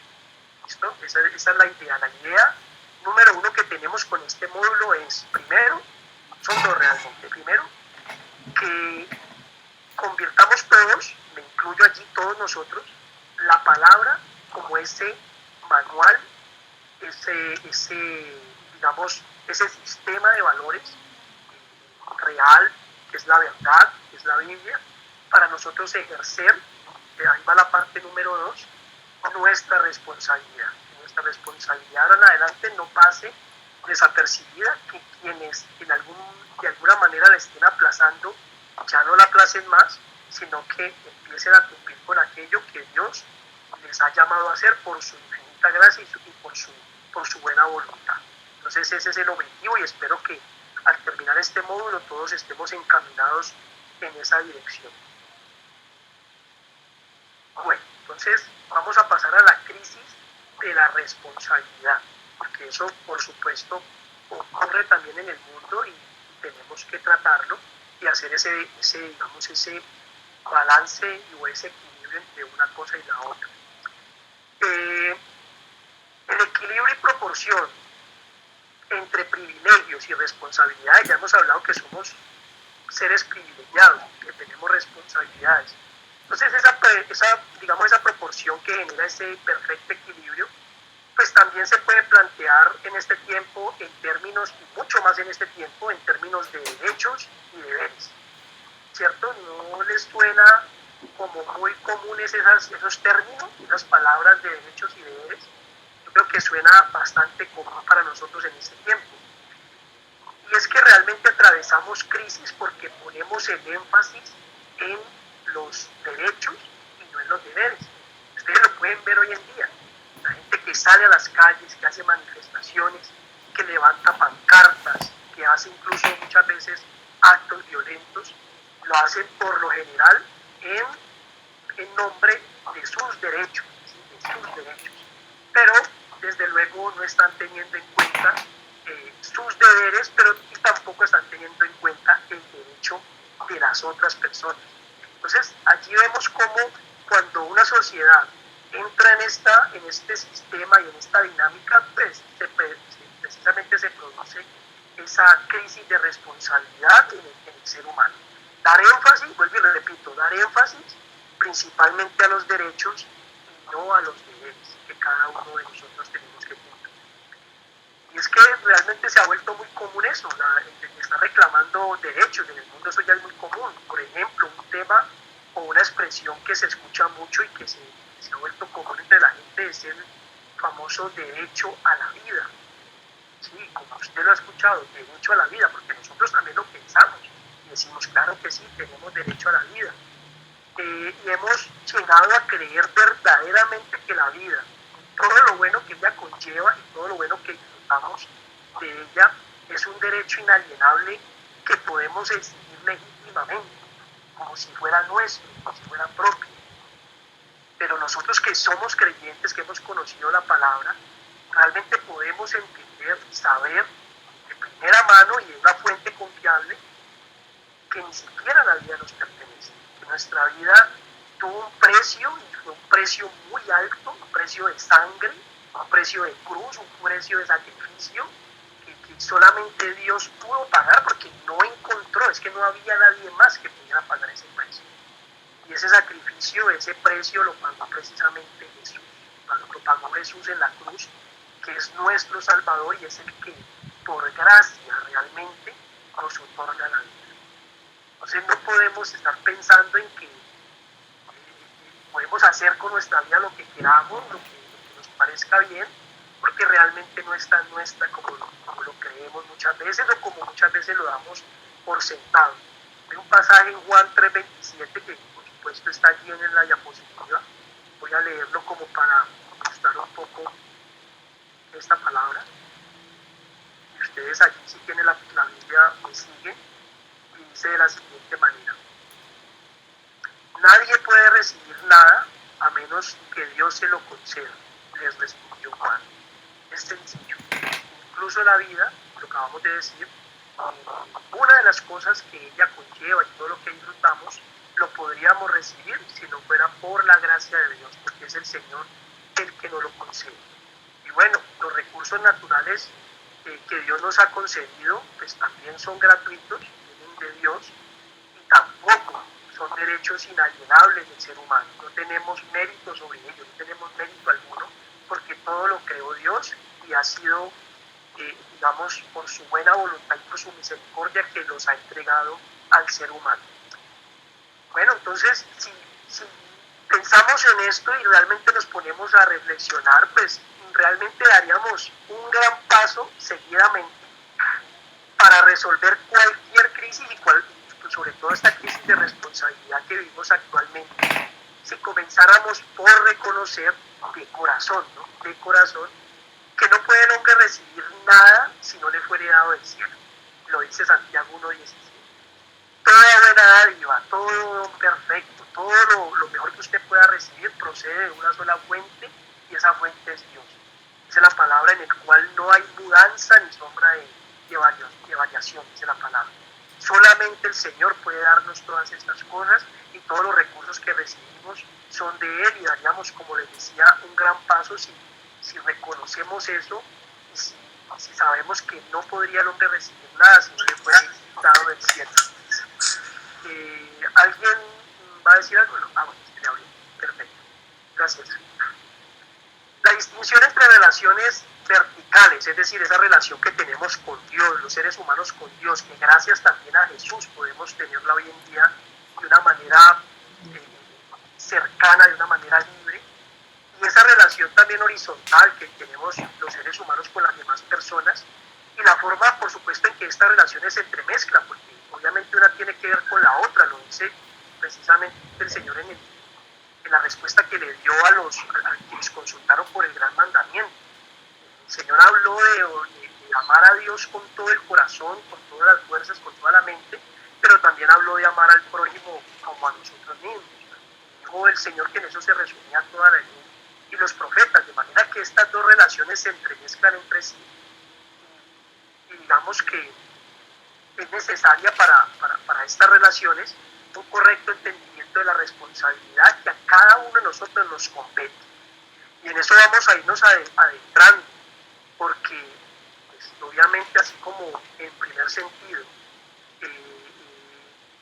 ¿Listo? Esa es la idea. La idea número uno que tenemos con este módulo es, primero, son dos realmente. Primero, que convirtamos todos, me incluyo allí, todos nosotros, la palabra como ese manual, ese sistema de valores real, que es la verdad, que es la Biblia, para nosotros ejercer, ahí va la parte número 2, nuestra responsabilidad. Nuestra responsabilidad ahora en adelante no pase desapercibida, que quienes de alguna manera la estén aplazando ya no la aplacen más, sino que empiecen a cumplir con aquello que Dios les ha llamado a hacer por su infinita gracia y por su buena voluntad. Entonces ese es el objetivo y espero que al terminar este módulo todos estemos encaminados en esa dirección. Bueno, entonces vamos a pasar a la crisis de la responsabilidad, porque eso por supuesto ocurre también en el mundo y tenemos que tratarlo y hacer ese balance o ese equilibrio entre una cosa y la otra. El equilibrio y proporción entre privilegios y responsabilidades, ya hemos hablado que somos seres privilegiados, que tenemos responsabilidades. Entonces esa proporción que genera ese perfecto equilibrio, pues también se puede plantear en este tiempo en términos, y mucho más en este tiempo, en términos de derechos y deberes, ¿cierto? ¿No les suena como muy comunes esos términos, esas palabras de derechos y deberes? Yo creo que suena bastante común para nosotros en este tiempo. Y es que realmente atravesamos crisis porque ponemos el énfasis en los derechos y no en los deberes. Ustedes lo pueden ver hoy en día. La gente que sale a las calles, que hace manifestaciones, que levanta pancartas, que hace incluso muchas veces actos violentos, lo hacen por lo general en nombre de sus derechos, pero desde luego no están teniendo en cuenta sus deberes, pero tampoco están teniendo en cuenta el derecho de las otras personas. Entonces allí vemos cómo cuando una sociedad entra en este sistema y en esta dinámica, pues precisamente se produce esa crisis de responsabilidad en el ser humano. Dar énfasis, vuelvo y lo repito, dar énfasis principalmente a los derechos y no a los deberes que cada uno de nosotros tenemos que cumplir. Y es que realmente se ha vuelto muy común eso, está reclamando derechos en el mundo, eso ya es muy común. Por ejemplo, un tema o una expresión que se escucha mucho y que se ha vuelto común entre la gente es el famoso derecho a la vida. Sí, como usted lo ha escuchado, derecho a la vida, porque nosotros también lo pensamos y decimos, claro que sí, tenemos derecho a la vida. Y hemos llegado a creer verdaderamente que la vida, todo lo bueno que ella conlleva y todo lo bueno que disfrutamos de ella, es un derecho inalienable que podemos exigir legítimamente, como si fuera nuestro, como si fuera propio. Pero nosotros que somos creyentes, que hemos conocido la palabra, realmente podemos entender y saber de primera mano y de una fuente confiable que ni siquiera la vida nos pertenece, que nuestra vida tuvo un precio y fue un precio muy alto, un precio de sangre, un precio de cruz, un precio de sacrificio que solamente Dios pudo pagar porque no encontró, es que no había nadie más que pudiera pagar ese precio. Y ese sacrificio, ese precio lo pagó precisamente Jesús, lo pagó Jesús en la cruz, que es nuestro Salvador y es el que por gracia realmente nos otorga la vida. Entonces no podemos estar pensando en que podemos hacer con nuestra vida lo que queramos, lo que nos parezca bien, porque realmente no está nuestra como lo creemos muchas veces o como muchas veces lo damos por sentado. Hay un pasaje en Juan 3:27 que por supuesto está allí en la diapositiva. Voy a leerlo como para mostrar un poco esta palabra. Y ustedes allí, si tienen la Biblia, me siguen. Y dice de la siguiente manera: nadie puede recibir nada a menos que Dios se lo conceda, les respondió Juan. Es sencillo. Incluso la vida, lo acabamos de decir, una de las cosas que ella conlleva y todo lo que disfrutamos lo podríamos recibir si no fuera por la gracia de Dios, porque es el Señor el que nos lo concede. Y bueno, los recursos naturales que Dios nos ha concedido, pues también son gratuitos, vienen de Dios, y tampoco son derechos inalienables del ser humano. No tenemos mérito sobre ellos, no tenemos mérito alguno, porque todo lo creó Dios y ha sido digamos, por su buena voluntad y por su misericordia que los ha entregado al ser humano. Bueno, entonces, si pensamos en esto y realmente nos ponemos a reflexionar, pues realmente daríamos un gran paso seguidamente para resolver cualquier crisis y pues sobre todo esta crisis de responsabilidad que vivimos actualmente, si comenzáramos por reconocer de corazón, ¿no? De corazón, que no puede el hombre recibir nada si no le fuere dado del cielo. Lo dice Santiago 1:17. Toda buena dádiva, todo don perfecto, todo lo mejor que usted pueda recibir procede de una sola fuente y esa fuente es Dios. Esa es la palabra en la cual no hay mudanza ni sombra de variación, dice la palabra. Solamente el Señor puede darnos todas estas cosas y todos los recursos que recibimos son de Él y daríamos, como les decía, un gran paso si reconocemos eso y si sabemos que no podría el hombre recibir nada si no le fuera dado del cielo. ¿Alguien va a decir algo? No. Bueno, le abrí. Perfecto. Gracias. La distinción entre relaciones verticales, es decir, esa relación que tenemos con Dios, los seres humanos con Dios, que gracias también a Jesús podemos tenerla hoy en día de una manera cercana, de una manera libre, y esa relación también horizontal que tenemos los seres humanos con las demás personas, y la forma, por supuesto, en que estas relaciones se entremezclan, porque obviamente una tiene que ver con la otra, lo dice precisamente el Señor en la respuesta que le dio a quienes consultaron por el gran mandamiento. El Señor habló de amar a Dios con todo el corazón, con todas las fuerzas, con toda la mente, pero también habló de amar al prójimo como a nosotros mismos. Dijo el Señor que en eso se resumía toda la ley y los profetas, de manera que estas dos relaciones se entremezclan entre sí y digamos que es necesaria para estas relaciones un correcto entendimiento de la responsabilidad que a cada uno de nosotros nos compete. Y en eso vamos a irnos adentrando, porque pues, obviamente así como en primer sentido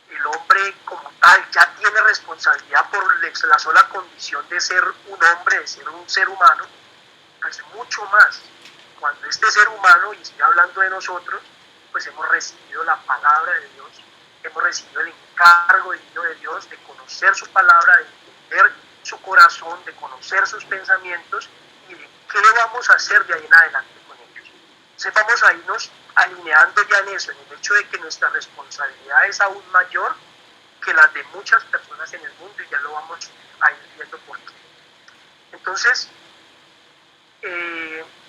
el hombre como tal ya tiene responsabilidad por la sola condición de ser un hombre, de ser un ser humano, pues mucho más cuando este ser humano, y estoy hablando de nosotros, pues hemos recibido la palabra de Dios, hemos recibido el encargo divino de Dios de conocer su palabra, de entender su corazón, de conocer sus pensamientos y de qué vamos a hacer de ahí en adelante con ellos. Entonces vamos a irnos alineando ya en eso, en el hecho de que nuestra responsabilidad es aún mayor que las de muchas personas en el mundo y ya lo vamos a ir viendo por qué. Entonces,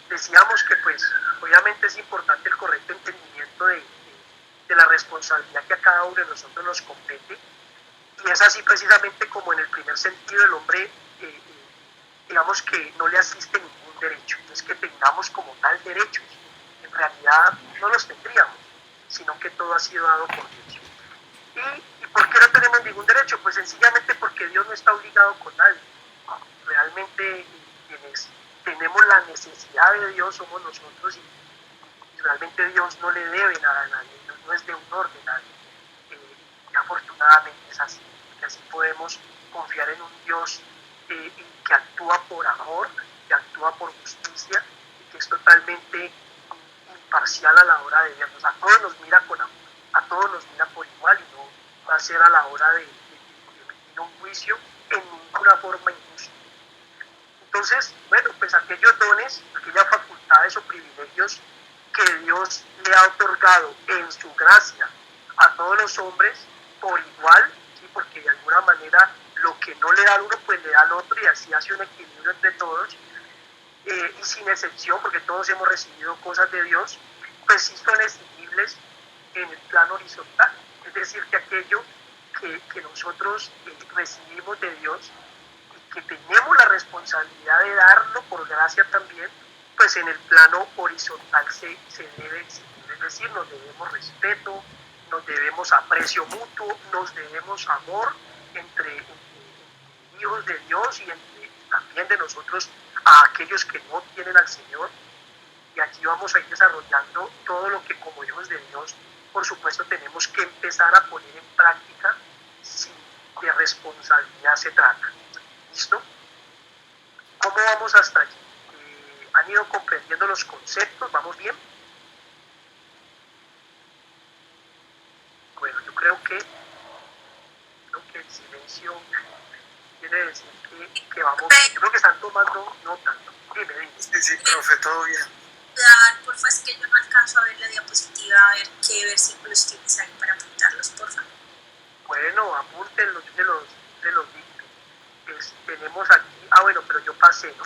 decíamos que pues obviamente es importante el correcto entendimiento de la responsabilidad que a cada uno de nosotros nos compete, y es así precisamente como en el primer sentido el hombre digamos que no le asiste ningún derecho, no es que tengamos como tal derechos, en realidad no los tendríamos, sino que todo ha sido dado por Dios. ¿Y por qué no tenemos ningún derecho? Pues sencillamente porque Dios no está obligado con nadie. Realmente quienes tenemos la necesidad de Dios somos nosotros y realmente Dios no le debe nada a nadie, Dios no es deudor de nadie. Y afortunadamente es así, que así podemos confiar en un Dios que actúa por amor, que actúa por justicia y que es totalmente imparcial a la hora de vernos. A todos nos mira con amor, a todos nos mira por igual y no va a ser a la hora de emitir un juicio en ninguna forma injusta. Entonces, bueno, pues aquellos dones, aquellas facultades o privilegios que Dios le ha otorgado en su gracia a todos los hombres por igual, ¿sí? Porque de alguna manera lo que no le da al uno, pues le da al otro y así hace un equilibrio entre todos, y sin excepción, porque todos hemos recibido cosas de Dios, pues sí son exigibles en el plano horizontal, es decir, que aquello que nosotros recibimos de Dios y que tenemos la responsabilidad de darlo por gracia también, pues en el plano horizontal se debe exigir, es decir, nos debemos respeto, nos debemos aprecio mutuo, nos debemos amor entre hijos de Dios y también de nosotros a aquellos que no tienen al Señor. Y aquí vamos a ir desarrollando todo lo que como hijos de Dios, por supuesto, tenemos que empezar a poner en práctica si de responsabilidad se trata. ¿Listo? ¿Cómo vamos hasta allí? ¿Han ido comprendiendo los conceptos? ¿Vamos bien? creo que el silencio quiere decir que vamos, yo creo que están tomando nota, ¿no? Dime. Sí, profe, todo bien. Porfa, es que yo no alcanzo a ver la diapositiva, a ver qué versículos tienes ahí para apuntarlos, porfa. Bueno, apúntenlos, yo te los dije. Tenemos aquí, bueno, pero yo pasé, ¿no?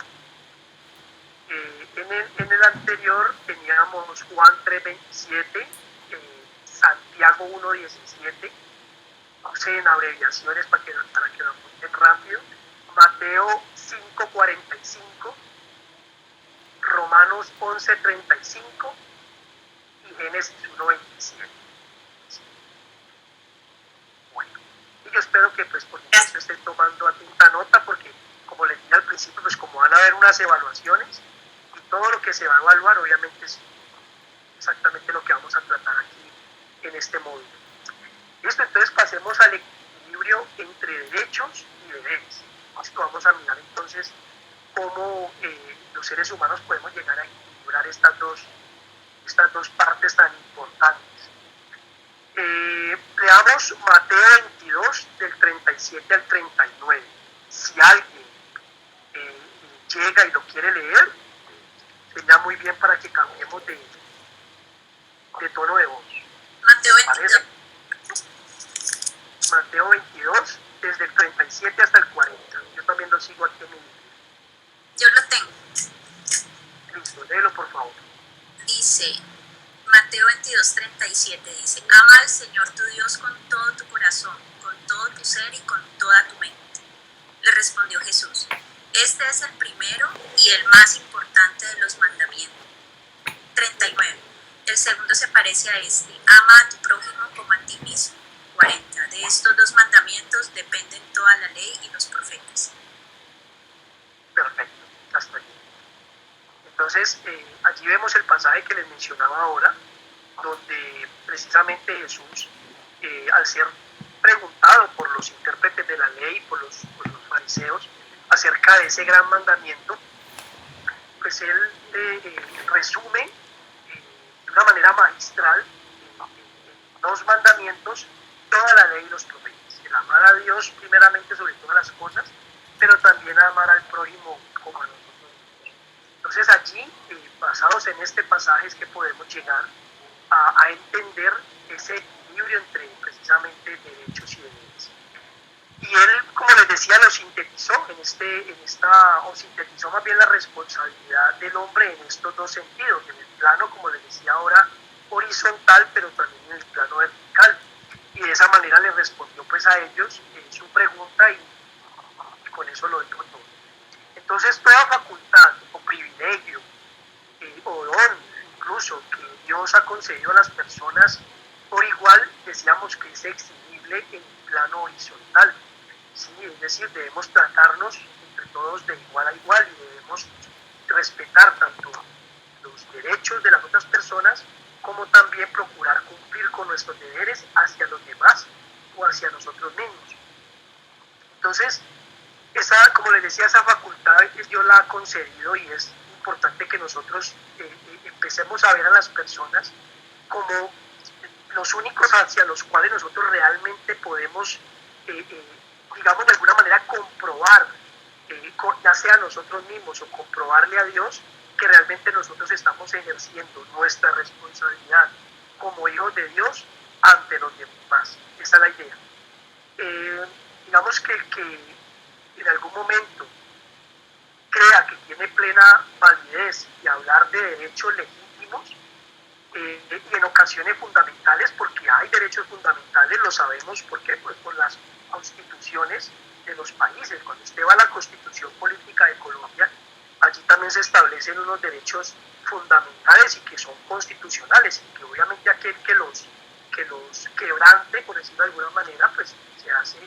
En el anterior teníamos Juan 3:27, Santiago 1:17, puse en abreviaciones para que lo apunten rápido, Mateo 5:45, Romanos 11:35 y Génesis 1:27. Bueno, y yo espero que pues por supuesto estén tomando atenta nota porque como les dije al principio, pues como van a haber unas evaluaciones y todo lo que se va a evaluar obviamente es exactamente lo que vamos a tratar aquí en este módulo. Listo, entonces pasemos al equilibrio entre derechos y deberes. Esto vamos a mirar entonces cómo los seres humanos podemos llegar a equilibrar estas dos partes tan importantes. Leamos Mateo 22 del 37 al 39. Si alguien llega y lo quiere leer, sería muy bien para que cambiemos de tono de voz. Mateo 22. Mateo 22, desde el 37 hasta el 40. Yo también lo sigo aquí en mi libro. Yo lo tengo. Listo, léelo por favor. Dice, Mateo 22, 37, dice, ama al Señor tu Dios con todo tu corazón, con todo tu ser y con toda tu mente. Le respondió Jesús, este es el primero y el más importante de los mandamientos. 39. El segundo se parece a este, ama a tu prójimo como a ti mismo. 40. De estos dos mandamientos dependen toda la ley y los profetas. Perfecto, hasta allí. Entonces, allí vemos el pasaje que les mencionaba ahora, donde precisamente Jesús, al ser preguntado por los intérpretes de la ley, por los fariseos, acerca de ese gran mandamiento, pues él resume de una manera magistral en dos mandamientos toda la ley y los profetas. El amar a Dios primeramente sobre todas las cosas, pero también amar al prójimo como a nosotros mismos. Entonces allí, basados en este pasaje, es que podemos llegar a entender ese equilibrio entre precisamente derechos y deberes. Y él, como les decía, lo sintetizó o sintetizó más bien la responsabilidad del hombre en estos dos sentidos, en el plano, como les decía ahora, horizontal, pero también en el plano vertical. Y de esa manera le respondió pues a ellos su pregunta y con eso lo dijo todo. Entonces toda facultad o privilegio o don incluso que Dios ha concedido a las personas por igual, decíamos que es exigible en el plano horizontal. Sí, es decir, debemos tratarnos entre todos de igual a igual y debemos respetar tanto los derechos de las otras personas como también procurar cumplir con nuestros deberes hacia los demás o hacia nosotros mismos. Entonces, como les decía, esa facultad Dios la ha concedido y es importante que nosotros empecemos a ver a las personas como los únicos hacia los cuales nosotros realmente podemos, digamos de alguna manera, comprobar, ya sea nosotros mismos o comprobarle a Dios que realmente nosotros estamos ejerciendo nuestra responsabilidad como hijos de Dios ante los demás. Esa es la idea. Digamos que en algún momento crea que tiene plena validez y hablar de derechos legítimos y en ocasiones fundamentales, porque hay derechos fundamentales, lo sabemos, porque pues por las constituciones de los países. Cuando usted va a la Constitución Política de Colombia, allí también se establecen unos derechos fundamentales y que son constitucionales y que obviamente aquel que los quebrante, por decirlo de alguna manera, pues se hace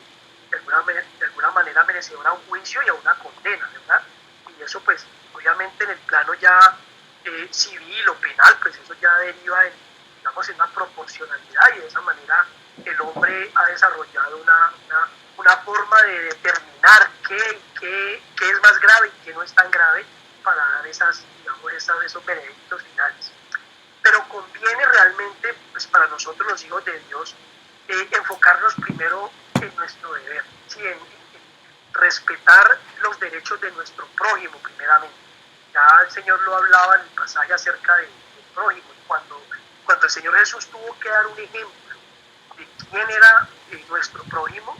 de alguna manera merecedor a un juicio y a una condena, ¿verdad? Y eso pues obviamente en el plano ya civil o penal, pues eso ya deriva en una proporcionalidad y de esa manera el hombre ha desarrollado una forma de determinar qué es más grave y qué no es tan grave para dar esos veredictos finales. Pero conviene realmente, pues para nosotros los hijos de Dios, enfocarnos primero en nuestro deber, ¿sí? en respetar los derechos de nuestro prójimo primeramente. Ya el Señor lo hablaba en el pasaje acerca del prójimo, cuando el Señor Jesús tuvo que dar un ejemplo de quién era nuestro prójimo,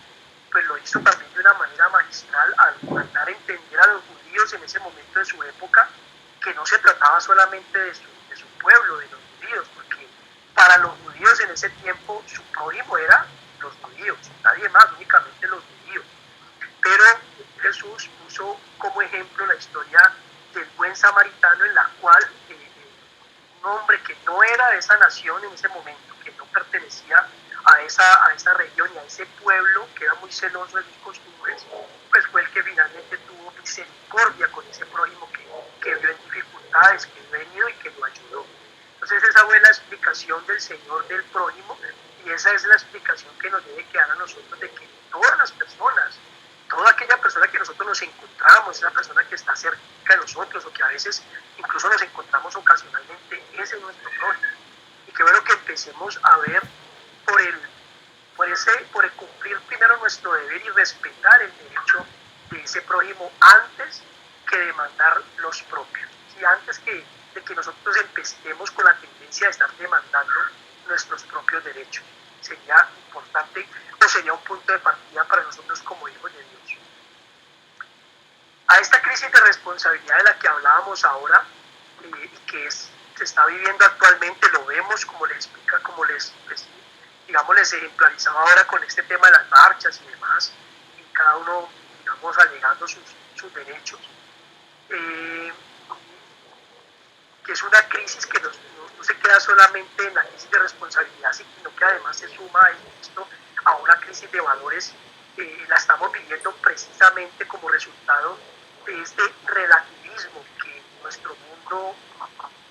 pues lo hizo también de una manera magistral al dar a entender a los judíos en ese momento de su época que no se trataba solamente de su pueblo, de los judíos, porque para los judíos en ese tiempo su prójimo era los judíos, nadie más, únicamente los judíos. Pero Jesús puso como ejemplo la historia del buen samaritano, en la cual un hombre que no era de esa nación en ese momento, que no pertenecía a esa región y a ese pueblo, que era muy celoso de sus costumbres, pues fue el que finalmente tuvo misericordia con ese prójimo que vio en dificultades, que vio venido y que lo ayudó. Entonces esa fue la explicación del Señor del prójimo, y esa es la explicación que nos debe quedar a nosotros de que todas las personas, toda aquella persona que nosotros nos encontramos, esa persona que está cerca de nosotros o que a veces incluso nos encontramos ocasionalmente, ese es nuestro prójimo. Y qué bueno que empecemos a ver por el cumplir primero nuestro deber y respetar el derecho de ese prójimo antes que demandar los propios. Y antes de que nosotros empecemos con la tendencia de estar demandando nuestros propios derechos. Sería importante o sería un punto de partida para nosotros como hijos de Dios. A esta crisis de responsabilidad de la que hablábamos ahora y que se está viviendo actualmente, lo vemos como les explica, como les ejemplarizaba ahora con este tema de las marchas y demás, y cada uno, digamos, alegando sus derechos, que es una crisis que no se queda solamente en la crisis de responsabilidad, sino que además se suma a una crisis de valores. La estamos viviendo precisamente como resultado de este relativismo que en nuestro mundo,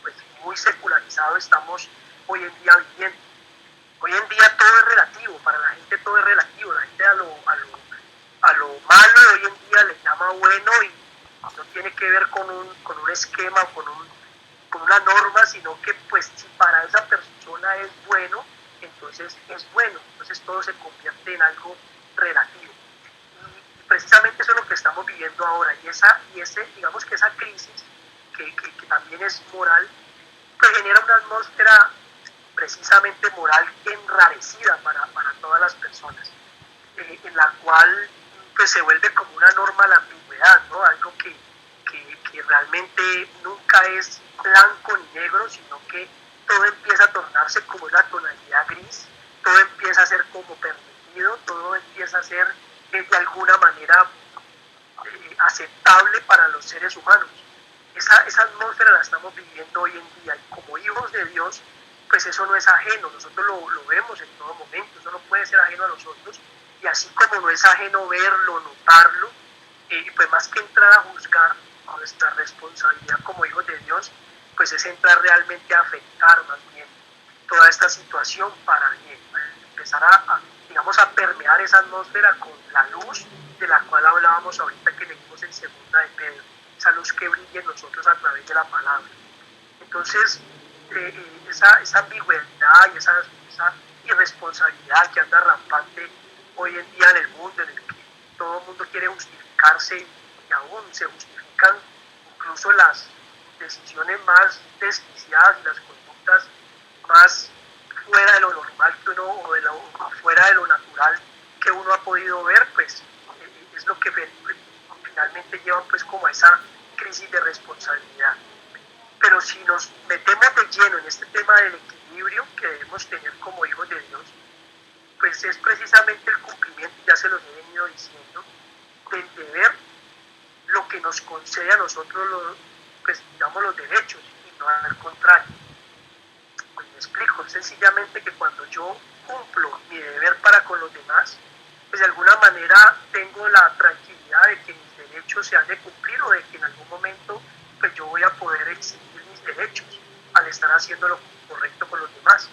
pues, muy secularizado, estamos hoy en día viviendo. Hoy en día todo es relativo, para la gente todo es relativo, la gente a lo malo hoy en día le llama bueno y no tiene que ver con un esquema, con una norma, sino que pues si para esa persona es bueno, entonces es bueno, entonces todo se convierte en algo relativo. Y precisamente eso es lo que estamos viviendo ahora, digamos que esa crisis, que también es moral, pues genera una atmósfera precisamente moral enrarecida para todas las personas, en la cual pues se vuelve como una norma la ambigüedad, ¿no? Algo que realmente nunca es blanco ni negro, sino que todo empieza a tornarse como una tonalidad gris, todo empieza a ser como permitido, todo empieza a ser de alguna manera aceptable para los seres humanos. Esa atmósfera la estamos viviendo hoy en día, y como hijos de Dios, pues eso no es ajeno, nosotros lo vemos en todo momento, eso no puede ser ajeno a nosotros, y así como no es ajeno verlo, notarlo, pues más que entrar a juzgar, nuestra responsabilidad como hijos de Dios, pues es entrar realmente a afectar más bien toda esta situación para bien, empezar a permear esa atmósfera con la luz de la cual hablábamos ahorita que leímos en segunda de Pedro, esa luz que brilla en nosotros a través de la palabra. Entonces, esa ambigüedad y esa irresponsabilidad que anda rampante hoy en día en el mundo, en el que todo el mundo quiere justificarse y aún se justifican incluso las decisiones más desquiciadas y las conductas más fuera de lo normal que uno, o fuera de lo natural que uno ha podido ver, pues es lo que finalmente lleva pues como a esa crisis de responsabilidad. Pero si nos metemos de lleno en este tema del equilibrio que debemos tener como hijos de Dios, pues es precisamente el cumplimiento, ya se los he venido diciendo, del deber, lo que nos concede a nosotros los derechos, y no al contrario. Pues me explico, sencillamente que cuando yo cumplo mi deber para con los demás, pues de alguna manera tengo la tranquilidad de que mis derechos se han de cumplir, o de que en algún momento pues yo voy a poder exigir mis derechos al estar haciendo lo correcto con los demás.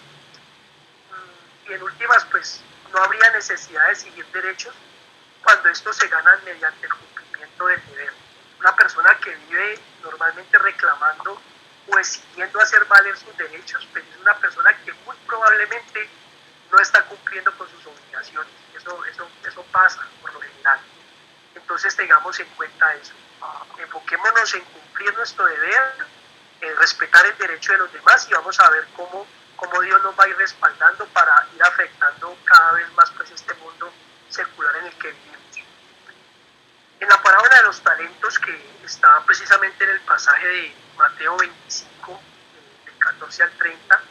Y en últimas, pues no habría necesidad de exigir derechos cuando estos se ganan mediante el cumplimiento del deber. Una persona que vive normalmente reclamando o exigiendo hacer valer sus derechos, pues es una persona que muy probablemente no está cumpliendo con sus obligaciones. Eso pasa por lo general. Entonces tengamos en cuenta eso. Enfoquémonos en cumplir nuestro deber, en respetar el derecho de los demás, y vamos a ver cómo Dios nos va a ir respaldando para ir afectando cada vez más pues este mundo secular en el que vivimos. En la parábola de los talentos, que está precisamente en el pasaje de Mateo 25, del 14 al 30,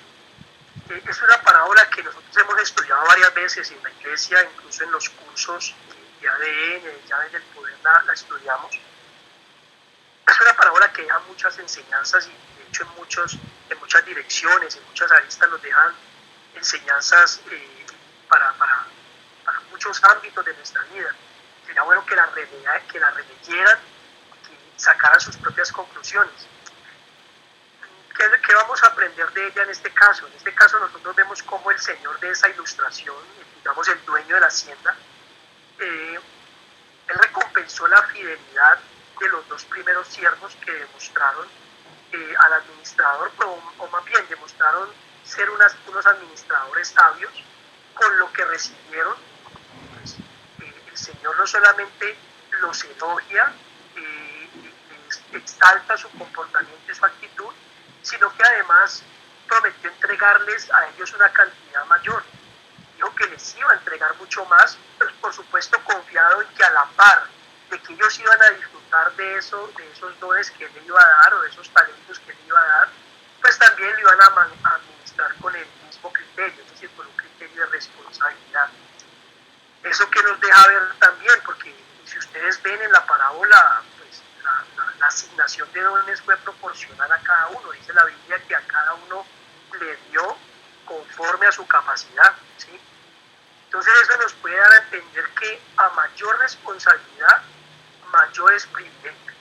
es una parábola que nosotros hemos estudiado varias veces en la iglesia, incluso en los cursos de ADN, de llaves del poder, la estudiamos. Es una parábola que deja muchas enseñanzas, y de hecho en muchas direcciones, en muchas aristas nos dejan enseñanzas para muchos ámbitos de nuestra vida. Sería bueno que la releyeran, que sacaran sus propias conclusiones. ¿Qué vamos a aprender de ella en este caso? En este caso nosotros vemos cómo el señor de esa ilustración, digamos el dueño de la hacienda, él recompensó la fidelidad de los dos primeros siervos que demostraron al administrador, o más bien demostraron ser unos administradores sabios. Con lo que recibieron, pues, el Señor no solamente los elogia, les exalta su comportamiento y su actitud, sino que además prometió entregarles a ellos una cantidad mayor. Dijo que les iba a entregar mucho más, pues por supuesto confiado en que a la par de que ellos iban a disfrutar de esos dones que él iba a dar, o de esos talentos que él iba a dar, pues también lo iban a administrar con el mismo criterio, es decir, con un criterio de responsabilidad. Eso que nos deja ver también, porque si ustedes ven en la parábola, pues la asignación de dones fue proporcional a cada uno. Dice la Biblia que a cada uno le dio conforme a su capacidad, ¿sí? Entonces eso nos puede dar a entender que a mayor responsabilidad, mayores privilegios,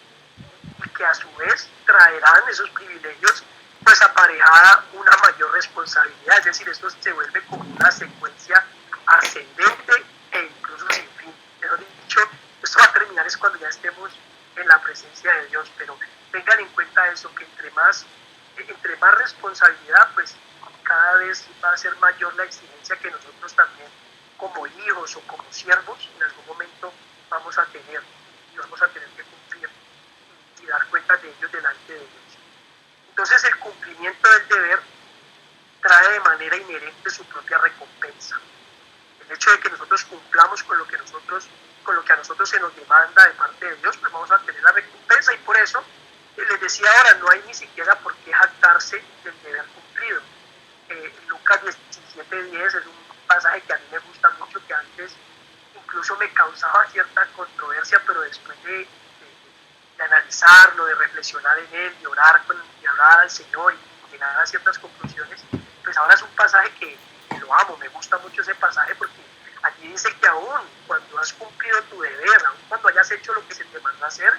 y que a su vez traerán esos privilegios pues aparejada una mayor responsabilidad. Es decir, esto se vuelve como una secuencia ascendente e incluso sin fin. Pero dicho, esto va a terminar es cuando ya estemos en la presencia de Dios, pero tengan en cuenta eso, que entre más responsabilidad, pues cada vez va a ser mayor la exigencia que nosotros también como hijos o como siervos en algún momento vamos a tener, y vamos a tener que cumplir y dar cuenta de ellos delante de Dios. Entonces el cumplimiento del deber trae de manera inherente su propia recompensa. El hecho de que nosotros cumplamos con lo que a nosotros se nos demanda de parte de Dios, pues vamos a tener la recompensa, y por eso les decía ahora, no hay ni siquiera por qué jactarse del deber cumplido. Lucas 17:10 es un pasaje que a mí me gusta mucho, que antes incluso me causaba cierta controversia, pero después de analizarlo, de reflexionar en él, de orar al Señor y llegar a ciertas conclusiones, pues ahora es un pasaje que lo amo. Me gusta mucho ese pasaje, porque allí dice que aún cuando has cumplido tu deber, aún cuando hayas hecho lo que se te mandó a hacer,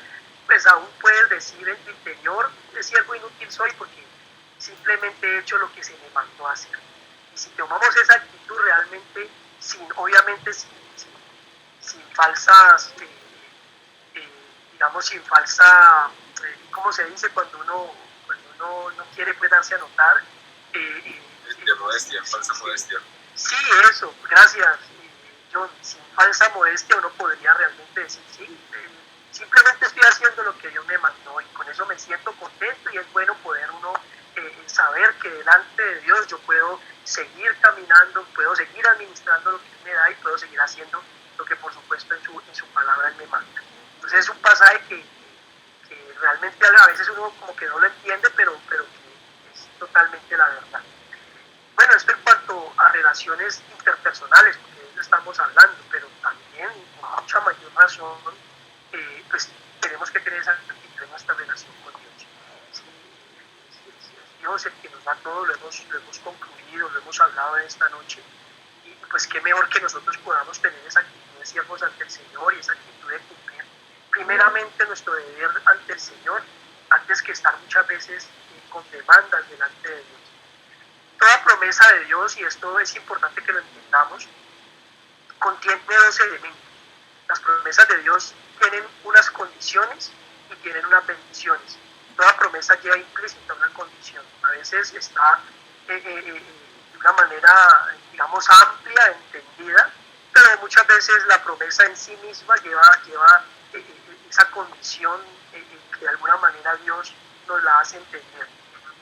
pues aún puedes decir en tu interior: de siervo inútil soy, porque simplemente he hecho lo que se me mandó a hacer. Y si tomamos esa actitud realmente, sin falsas, sin falsa, ¿cómo se dice? Cuando uno no quiere pues darse a notar. Modestia, falsa modestia. Sí, eso, gracias, John. Sin falsa modestia uno podría realmente decir: sí, simplemente estoy haciendo lo que Dios me mandó, y con eso me siento contento, y es bueno poder uno saber que delante de Dios yo puedo seguir caminando, puedo seguir administrando lo que Él me da, y puedo seguir haciendo lo que por supuesto en su palabra Él me manda. Entonces es un pasaje que realmente a veces uno como que no lo entiende, pero que es totalmente la verdad. Bueno, esto en cuanto a relaciones interpersonales, porque de eso estamos hablando, pero también, con mucha mayor razón, pues tenemos que tener esa actitud en nuestra relación con Dios. Sí, es Dios el que nos da todo, lo hemos concluido, lo hemos hablado en esta noche, y pues qué mejor que nosotros podamos tener esa actitud de siervos ante el Señor, y esa actitud de cumplir primeramente nuestro deber ante el Señor, antes que estar muchas veces con demandas delante de Dios. Toda promesa de Dios, y esto es importante que lo entendamos, contiene dos elementos. Las promesas de Dios tienen unas condiciones y tienen unas bendiciones. Toda promesa lleva implícita una condición. A veces está de una manera, digamos, amplia, entendida, pero muchas veces la promesa en sí misma lleva esa condición que de alguna manera Dios nos la hace entender.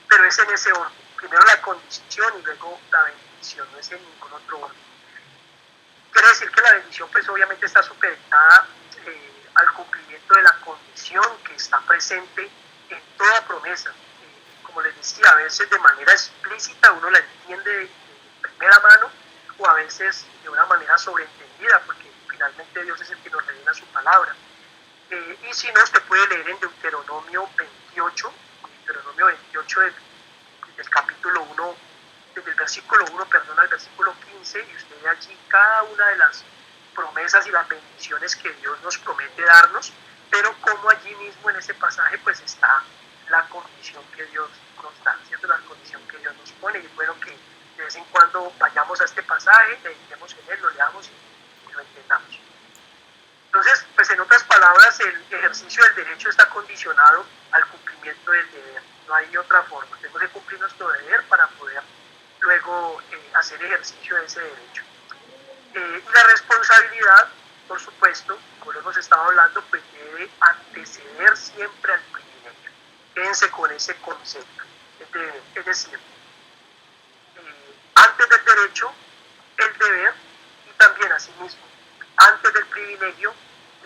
Pero es en ese orden. Primero la condición y luego la bendición, no es en ningún otro orden. Quiere decir que la bendición pues obviamente está supeditada al cumplimiento de la condición que está presente en toda promesa. Como les decía, a veces de manera explícita uno la entiende de primera mano o a veces de una manera sobreentendida, porque finalmente Dios es el que nos revela su palabra. Y si no, usted puede leer en Deuteronomio 28 del capítulo 1, desde el versículo 1, perdón, al versículo 15, y usted ve allí cada una de las promesas y las bendiciones que Dios nos promete darnos, pero como allí mismo en ese pasaje pues está la condición que Dios nos da, ¿cierto? La condición que Dios nos pone, y es bueno que de vez en cuando vayamos a este pasaje, meditemos en él, lo leamos y lo entendamos. Entonces, pues en otras palabras, el ejercicio del derecho está condicionado al cumplimiento del deber. No hay otra forma. Tenemos que cumplir nuestro deber para poder luego hacer ejercicio de ese derecho. Y la responsabilidad, por supuesto, como lo hemos estado hablando, pues debe anteceder siempre al privilegio. Quédense con ese concepto. Es decir, antes del derecho, el deber, y también asimismo, antes del privilegio,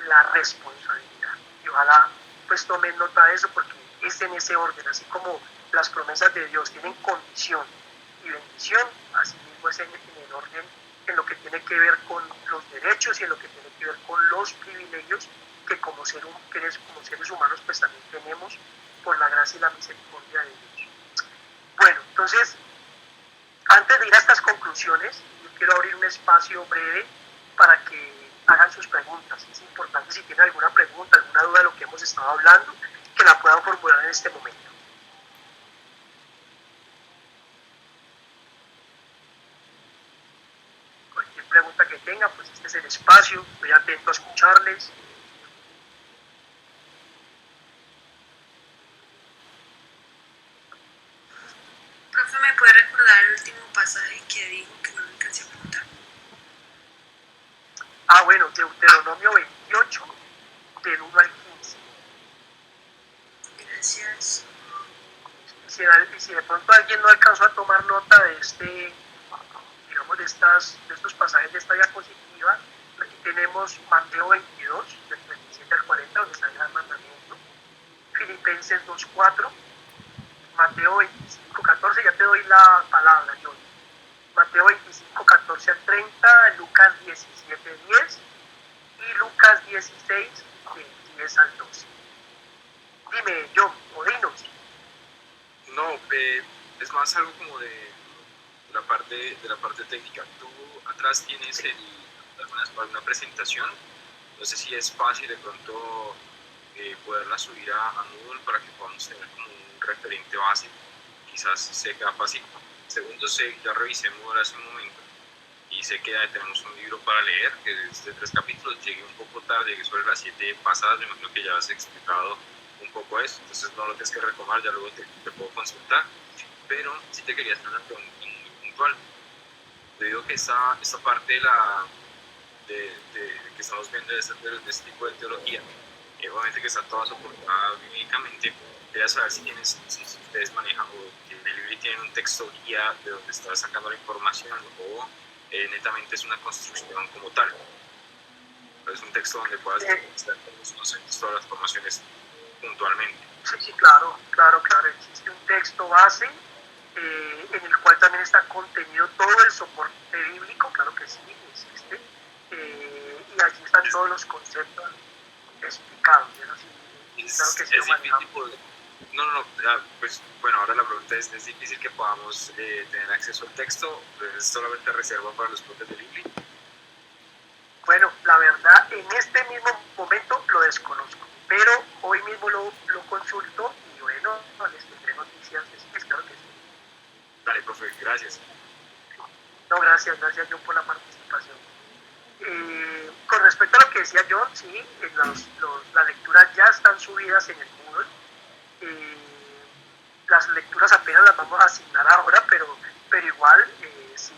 la responsabilidad. Y ojalá pues tomen nota de eso, porque es en ese orden, así como las promesas de Dios tienen condición y bendición, así mismo es en el orden en lo que tiene que ver con los derechos y en lo que tiene que ver con los privilegios que como seres humanos pues también tenemos por la gracia y la misericordia de Dios. Bueno, entonces, antes de ir a estas conclusiones, yo quiero abrir un espacio breve para que hagan sus preguntas. Es importante, si tienen alguna pregunta, alguna duda de lo que hemos estado hablando, que la puedan formular en este momento. Cualquier pregunta que tengan, pues este es el espacio, estoy atento a escucharles. Profe, ¿me puede recordar el último pasaje que dijo que no me alcancé a apuntar? Bueno, Deuteronomio 28, del 1 al 15. Gracias. Y si de pronto alguien no alcanzó a tomar nota de digamos, de estos pasajes de esta diapositiva, aquí tenemos Mateo 22, del 37 al 40, donde está el gran mandamiento, Filipenses 2:4, Mateo 25, 14, ya te doy la palabra, John. Mateo 25, 14 al 30, Lucas 17, 10 y Lucas 16, del 10 al 12. Dime, John, o dinos. No, es más algo como de la parte técnica. Tú atrás tienes alguna presentación, no sé si es fácil de pronto poderla subir a Moodle para que podamos tener como un referente básico, quizás sea fácil. Segundo, ya revisé Moodle hace un momento y sé que tenemos un libro para leer que es de 3 capítulos. Llegué un poco tarde, llegué sobre las 7 pasadas, me imagino que ya has explicado un poco eso, entonces no lo tienes que retomar, ya luego te puedo consultar, pero sí te quería hacer una pregunta muy puntual. Te digo que esta parte de que estamos viendo de este tipo de teología, obviamente que está toda soportada bíblicamente. Quería saber si ustedes manejan o en el libro tienen un texto guía de donde está sacando la información, o netamente es una construcción como tal. Es un texto donde puedas estar con los conceptos, todas las formaciones puntualmente. Sí, claro. Existe un texto base en el cual también está contenido todo el soporte bíblico, claro que sí, existe, y allí están todos los conceptos explicados. Claro que sí, es difícil poder. No, pues bueno, ahora la pregunta es difícil que podamos tener acceso al texto, ¿es solamente reserva para los profes de Libri? Bueno, la verdad, en este mismo momento lo desconozco, pero hoy mismo lo consulto y bueno, les tendré noticias después, claro que sí. Dale, profe, gracias. No, gracias John por la participación. Con respecto a lo que decía John, sí, las lecturas ya están subidas en el Moodle. Las lecturas apenas las vamos a asignar ahora, pero pero igual, sí,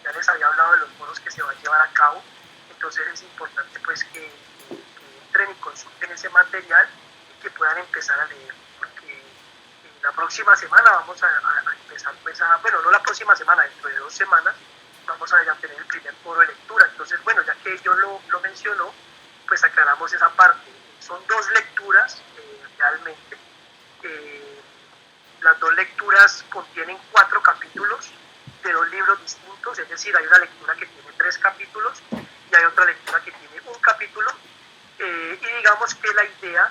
ya les había hablado de los foros que se van a llevar a cabo, entonces es importante pues que entren y consulten ese material y que puedan empezar a leer, porque la próxima semana vamos a empezar pues bueno, no la próxima semana, dentro de 2 semanas vamos a tener el primer foro de lectura. Entonces, bueno, ya que yo lo mencionó, pues aclaramos esa parte. Son 2 lecturas realmente. Las 2 lecturas contienen 4 capítulos de 2 libros distintos, es decir, hay una lectura que tiene 3 capítulos y hay otra lectura que tiene 1 capítulo. Y digamos que la idea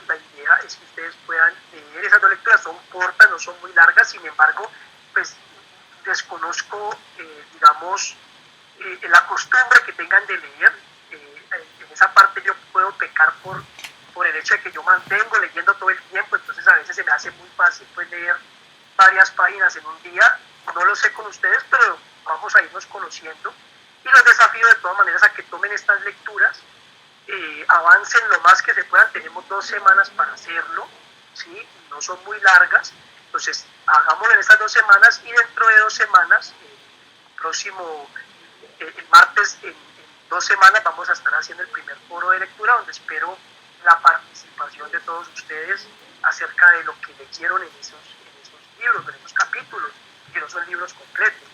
es que ustedes puedan leer esas 2 lecturas. Son cortas, no son muy largas, sin embargo, pues desconozco, digamos, la costumbre que tengan de leer. En esa parte yo puedo pecar por el hecho de que yo mantengo leyendo todo el tiempo, entonces a veces se me hace muy fácil pues leer varias páginas en un día. No lo sé con ustedes, pero vamos a irnos conociendo y los desafío de todas maneras a que tomen estas lecturas, avancen lo más que se puedan. Tenemos 2 semanas para hacerlo, ¿sí? No son muy largas, entonces hagámoslo en estas 2 semanas y dentro de 2 semanas, próximo, el martes, en 2 semanas vamos a estar haciendo el primer foro de lectura, donde espero la participación de todos ustedes acerca de lo que leyeron en esos libros, en esos capítulos, que no son libros completos.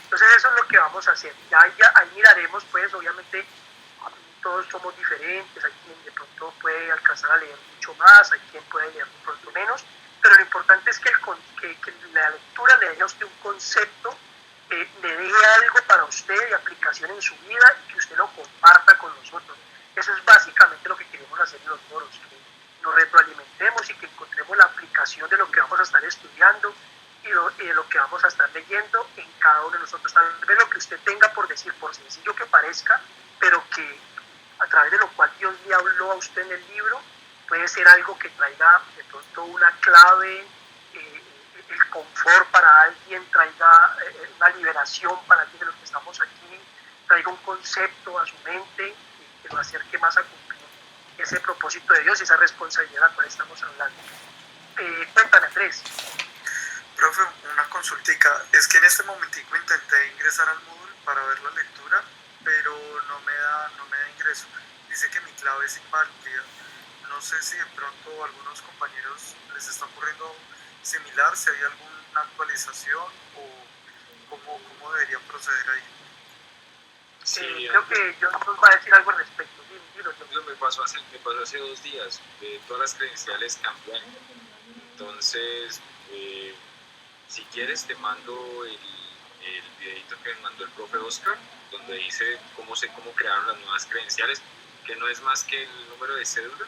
Entonces eso es lo que vamos a hacer. Ya ahí miraremos, pues obviamente todos somos diferentes, hay quien de pronto puede alcanzar a leer mucho más, hay quien puede leer de pronto menos, pero lo importante es que la lectura le deje a usted un concepto, le deje algo para usted de aplicación en su vida y que usted lo comparta con nosotros. Eso es básicamente lo que queremos hacer en los foros, que nos retroalimentemos y que encontremos la aplicación de lo que vamos a estar estudiando y de lo que vamos a estar leyendo en cada uno de nosotros. Tal vez lo que usted tenga por decir, por sencillo que parezca, pero que a través de lo cual Dios le habló a usted en el libro, puede ser algo que traiga de pronto una clave, el confort para alguien, traiga una liberación para alguien de los que estamos aquí, traiga un concepto a su mente que lo acerque más a cumplir ese propósito de Dios y esa responsabilidad de la cual estamos hablando. Cuéntame, Andrés. Profe, una consultica. Es que en este momentico intenté ingresar al Moodle para ver la lectura, pero no me da ingreso. Dice que mi clave es inválida. No sé si de pronto a algunos compañeros les está ocurriendo similar, si hay alguna actualización o cómo deberían proceder ahí. Sí, creo que yo nos va a decir algo al respecto. Eso me pasó hace 2 días. Todas las credenciales cambian. Entonces, si quieres, te mando el videito que me mandó el profe Oscar, donde dice cómo crearon las nuevas credenciales, que no es más que el número de cédula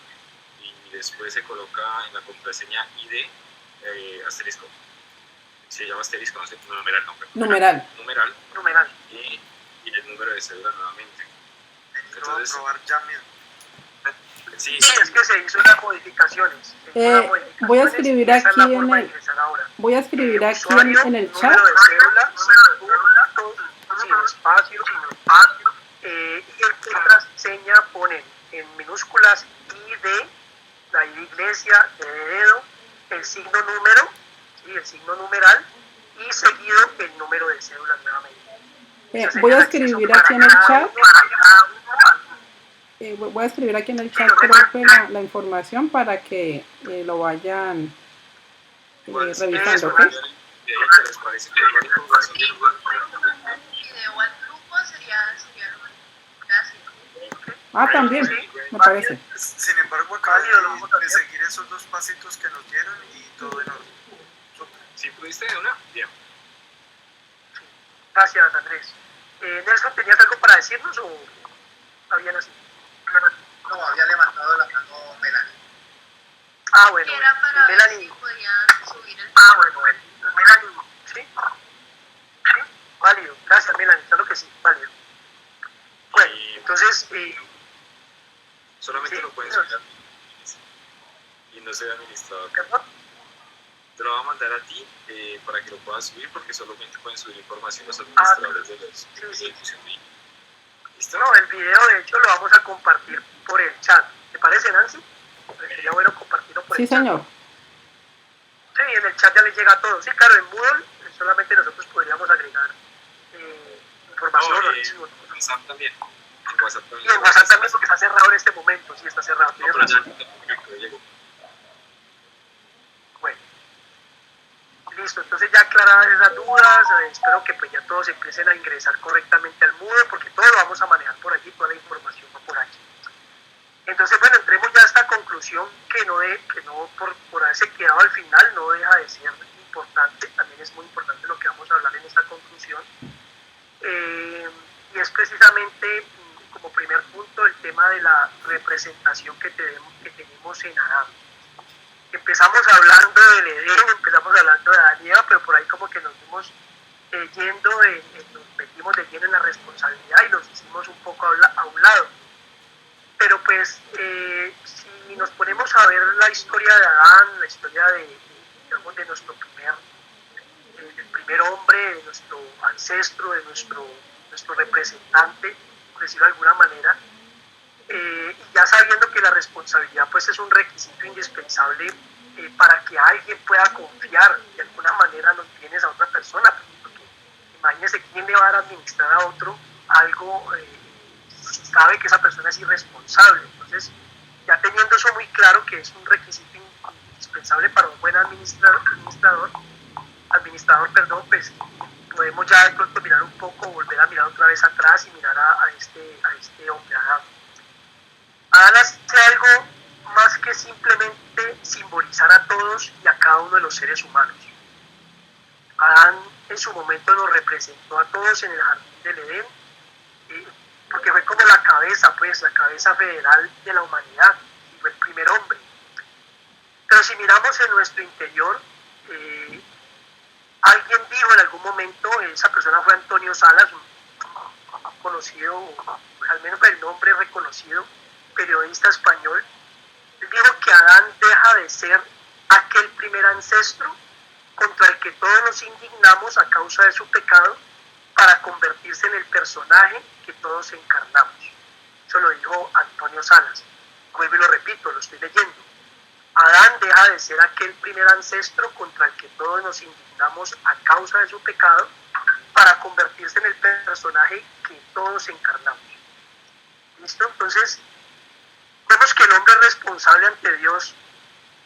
y después se coloca en la contraseña ID asterisco. Se llama asterisco, no sé, numeral y el número de cédula nuevamente. Entonces, probar ya mismo. Sí, es que se hizo unas modificaciones. Voy a escribir aquí en el chat. Número de cédula, sin espacio, y en contraseña ponen en minúsculas ID, la I de iglesia, D de dedo, el signo número, ¿sí? El signo numeral, y seguido el número de cédula nuevamente. Voy a escribir aquí en el chat. Voy a escribir aquí en el chat, profe, la información para que lo vayan revisando, ¿ok? También, me parece. Sin embargo, acabo de seguir esos 2 pasitos que nos dieron y todo en orden. ¿Sí pudiste de una? Bien. Gracias, Andrés. Nelson, ¿tenías algo para decirnos o habían así? No, había levantado la mano Melanie. Bueno. Era para Melanie. ver si podían subir el Bueno. Melanie, ¿sí? Sí, válido. Gracias, Melanie. Claro que sí, válido. Bueno, entonces... solamente sí, lo pueden subir a y no soy administrador. ¿Perdón? Te lo voy a mandar a ti para que lo puedas subir, porque solamente pueden subir información los administradores de los edificios. ¿Listo? No, el video de hecho lo vamos a compartir por el chat. ¿Te parece, Nancy? Sería bueno compartirlo por el chat. Sí, señor. Sí, en el chat ya les llega a todos. Sí, claro, en Moodle solamente nosotros podríamos agregar información. WhatsApp también. En WhatsApp también. Y en WhatsApp también, porque está cerrado en este momento, sí, está cerrado. No, pero ya llegó. Bueno, listo, entonces ya aclaradas esas dudas, espero que pues ya todos empiecen a ingresar correctamente al Moodle, porque todo lo vamos a manejar por allí, toda la información va por allí. Entonces, bueno, entremos ya a esta conclusión que no por haberse quedado al final no deja de ser importante, también es muy importante lo que vamos a hablar en esta conclusión, y es precisamente como primer punto el tema de la representación que tenemos en Adán. Empezamos hablando del Edén, empezamos hablando de Adán y Eva, pero por ahí como que nos fuimos nos metimos de lleno en la responsabilidad y nos hicimos un poco a un lado. Pero pues si nos ponemos a ver la historia de Adán, la historia digamos, de nuestro del primer hombre, de nuestro ancestro, de nuestro representante, por decirlo de alguna manera, y ya sabiendo que la responsabilidad pues es un requisito indispensable para que alguien pueda confiar de alguna manera los bienes a otra persona, porque imagínese quién le va a dar a administrar a otro algo si sabe que esa persona es irresponsable. Entonces, ya teniendo eso muy claro, que es un requisito indispensable para un buen administrador, pues podemos ya de pronto mirar un poco, volver a mirar otra vez atrás y mirar a este hombre, Adán. Adán hace algo más que simplemente simbolizar a todos y a cada uno de los seres humanos. Adán en su momento nos representó a todos en el jardín del Edén, porque fue como la cabeza federal de la humanidad, y fue el primer hombre. Pero si miramos en nuestro interior, alguien dijo en algún momento, esa persona fue Antonio Salas, un conocido, al menos el nombre reconocido, periodista español. Él dijo que Adán deja de ser aquel primer ancestro contra el que todos nos indignamos a causa de su pecado, para convertirse en el personaje que todos encarnamos. Eso lo dijo Antonio Salas. Vuelvo y lo repito, lo estoy leyendo. Adán deja de ser aquel primer ancestro contra el que todos nos indignamos a causa de su pecado, para convertirse en el personaje que todos encarnamos. ¿Listo? Entonces, vemos que el hombre es responsable ante Dios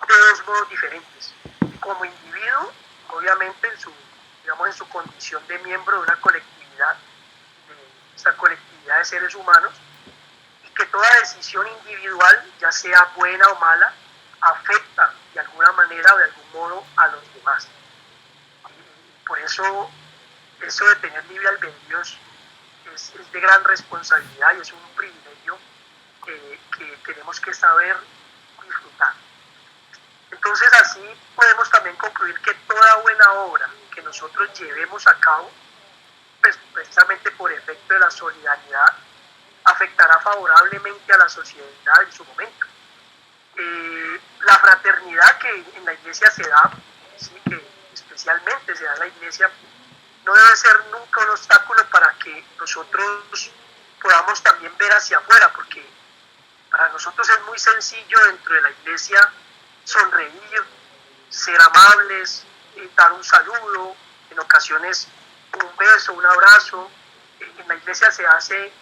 de dos modos diferentes. Como individuo, obviamente en su condición de miembro de una colectividad, de esta colectividad de seres humanos, y que toda decisión individual, ya sea buena o mala, afecta de alguna manera o de algún modo a los demás. Y por eso de tener libre albedrío es de gran responsabilidad y es un privilegio que tenemos que saber disfrutar. Entonces así podemos también concluir que toda buena obra que nosotros llevemos a cabo, pues precisamente por efecto de la solidaridad, afectará favorablemente a la sociedad en su momento. La fraternidad que en la iglesia se da, ¿sí? Que especialmente se da en la iglesia, no debe ser nunca un obstáculo para que nosotros podamos también ver hacia afuera, porque para nosotros es muy sencillo dentro de la iglesia sonreír, ser amables, dar un saludo, en ocasiones un beso, un abrazo. En la iglesia se hace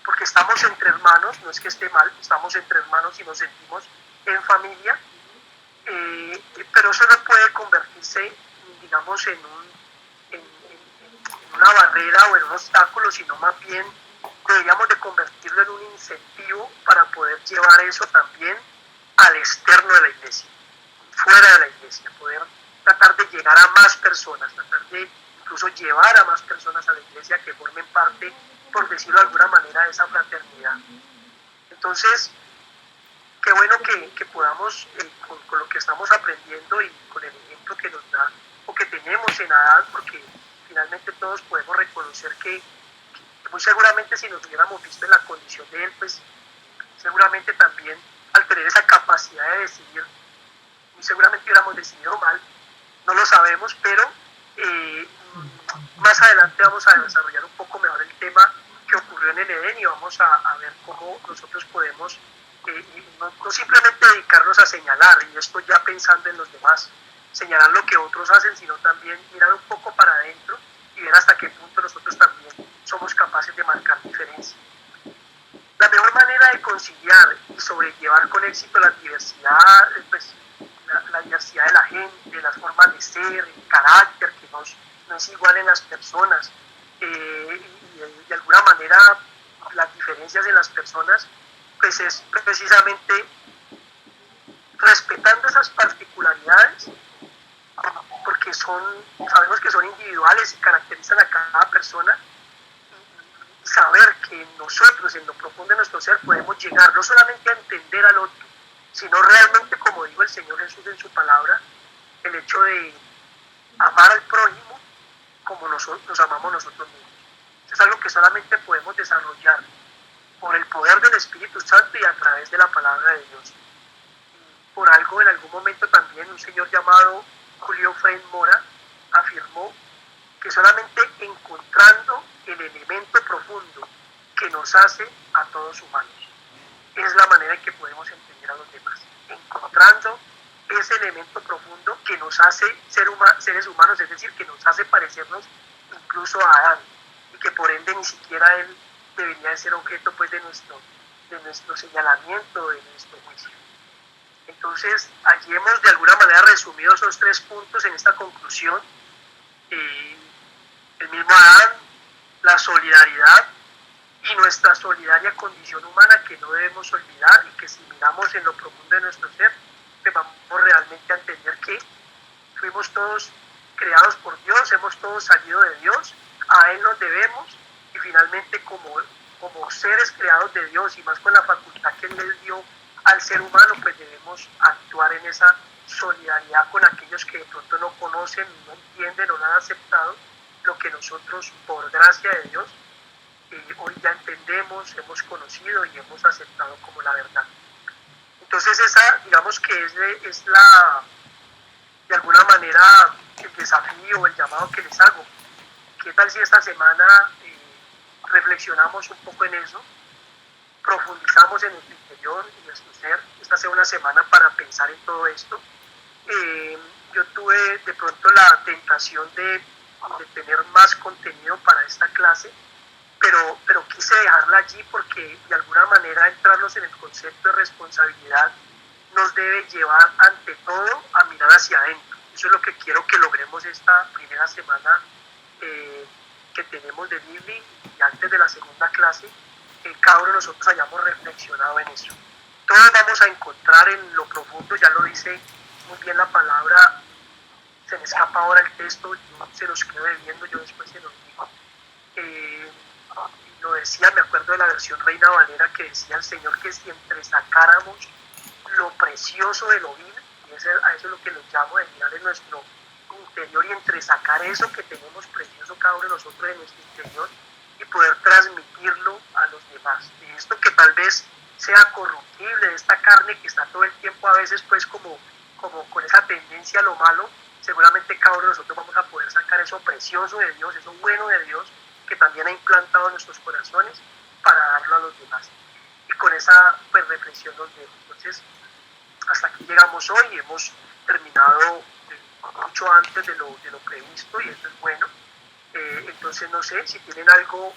porque estamos entre hermanos, no es que esté mal, estamos entre hermanos y nos sentimos en familia, pero eso no puede convertirse, digamos, en una barrera o en un obstáculo, sino más bien deberíamos de convertirlo en un incentivo para poder llevar eso también al externo de la iglesia, fuera de la iglesia, poder tratar de llegar a más personas, tratar de incluso llevar a más personas a la iglesia que formen parte, por decirlo de alguna manera, de esa fraternidad. Entonces, qué bueno que podamos, con lo que estamos aprendiendo y con el ejemplo que nos da o que tenemos en Adán, porque finalmente todos podemos reconocer que muy seguramente si nos hubiéramos visto en la condición de él, pues seguramente también al tener esa capacidad de decidir, muy seguramente hubiéramos decidido mal, no lo sabemos, pero más adelante vamos a desarrollar un poco mejor el tema que ocurrió en el Edén y vamos a ver cómo nosotros podemos no simplemente dedicarnos a señalar, y esto ya pensando en los demás, señalar lo que otros hacen, sino también mirar un poco para adentro y ver hasta qué punto nosotros también somos capaces de marcar diferencia. La mejor manera de conciliar y sobrellevar con éxito la diversidad, pues, la diversidad de la gente, las formas de ser, el carácter que no es igual en las personas, y de alguna manera las diferencias en las personas, pues es precisamente respetando esas particularidades, porque sabemos que son individuales y caracterizan a cada persona, y saber que nosotros en lo profundo de nuestro ser podemos llegar no solamente a entender al otro, sino realmente, como dijo el Señor Jesús en su palabra, el hecho de amar al prójimo como nos amamos nosotros mismos. Eso es algo que solamente podemos desarrollar por el poder del Espíritu Santo y a través de la palabra de Dios. Por algo, en algún momento también un señor llamado Julio Frei Mora afirmó que solamente encontrando el elemento profundo que nos hace a todos humanos es la manera en que podemos entender a los demás, encontrando ese elemento profundo que nos hace seres humanos, es decir, que nos hace parecernos incluso a Adán, y que por ende ni siquiera él debería de ser objeto, pues, de nuestro señalamiento, de nuestro juicio. Entonces, allí hemos de alguna manera resumido esos 3 puntos en esta conclusión. El mismo Adán, la solidaridad y nuestra solidaria condición humana, que no debemos olvidar, y que si miramos en lo profundo de nuestro ser, pues vamos realmente a entender que fuimos todos creados por Dios, hemos todos salido de Dios, a Él nos debemos, y finalmente como seres creados de Dios, y más con la facultad que Él le dio al ser humano, pues debemos actuar en esa solidaridad con aquellos que de pronto no conocen, no entienden o no han aceptado lo que nosotros, por gracia de Dios, hoy ya entendemos, hemos conocido y hemos aceptado como la verdad. Entonces esa, digamos que es de alguna manera el desafío, el llamado que les hago. ¿Qué tal si esta semana reflexionamos un poco en eso, profundizamos en nuestro interior y nuestro ser? Esta sea una semana para pensar en todo esto. Yo tuve de pronto la tentación de tener más contenido para esta clase, pero quise dejarla allí porque de alguna manera entrarnos en el concepto de responsabilidad nos debe llevar ante todo a mirar hacia adentro. Eso es lo que quiero que logremos esta primera semana que tenemos de Living, y antes de la segunda clase, cada uno de nosotros hayamos reflexionado en eso. Todos vamos a encontrar en lo profundo, ya lo dice muy bien la palabra, se me escapa ahora el texto, yo se los quedo debiendo, yo después se los digo. Lo decía, me acuerdo de la versión Reina Valera, que decía el Señor que si entresacáramos lo precioso de lo vil, y a eso es lo que nos llamo, de mirar en nuestro interior y entresacar eso que tenemos precioso cada uno de nosotros en nuestro interior, y poder transmitirlo a los demás. De esto que tal vez sea corruptible, de esta carne que está todo el tiempo a veces pues como con esa tendencia a lo malo, seguramente cada uno de nosotros vamos a poder sacar eso precioso de Dios, eso bueno de Dios, que también ha implantado en nuestros corazones, para darlo a los demás. Y con esa pues reflexión nos dejo. Entonces, hasta aquí llegamos hoy, hemos terminado mucho antes de lo previsto, y eso es bueno. Entonces, no sé si tienen algo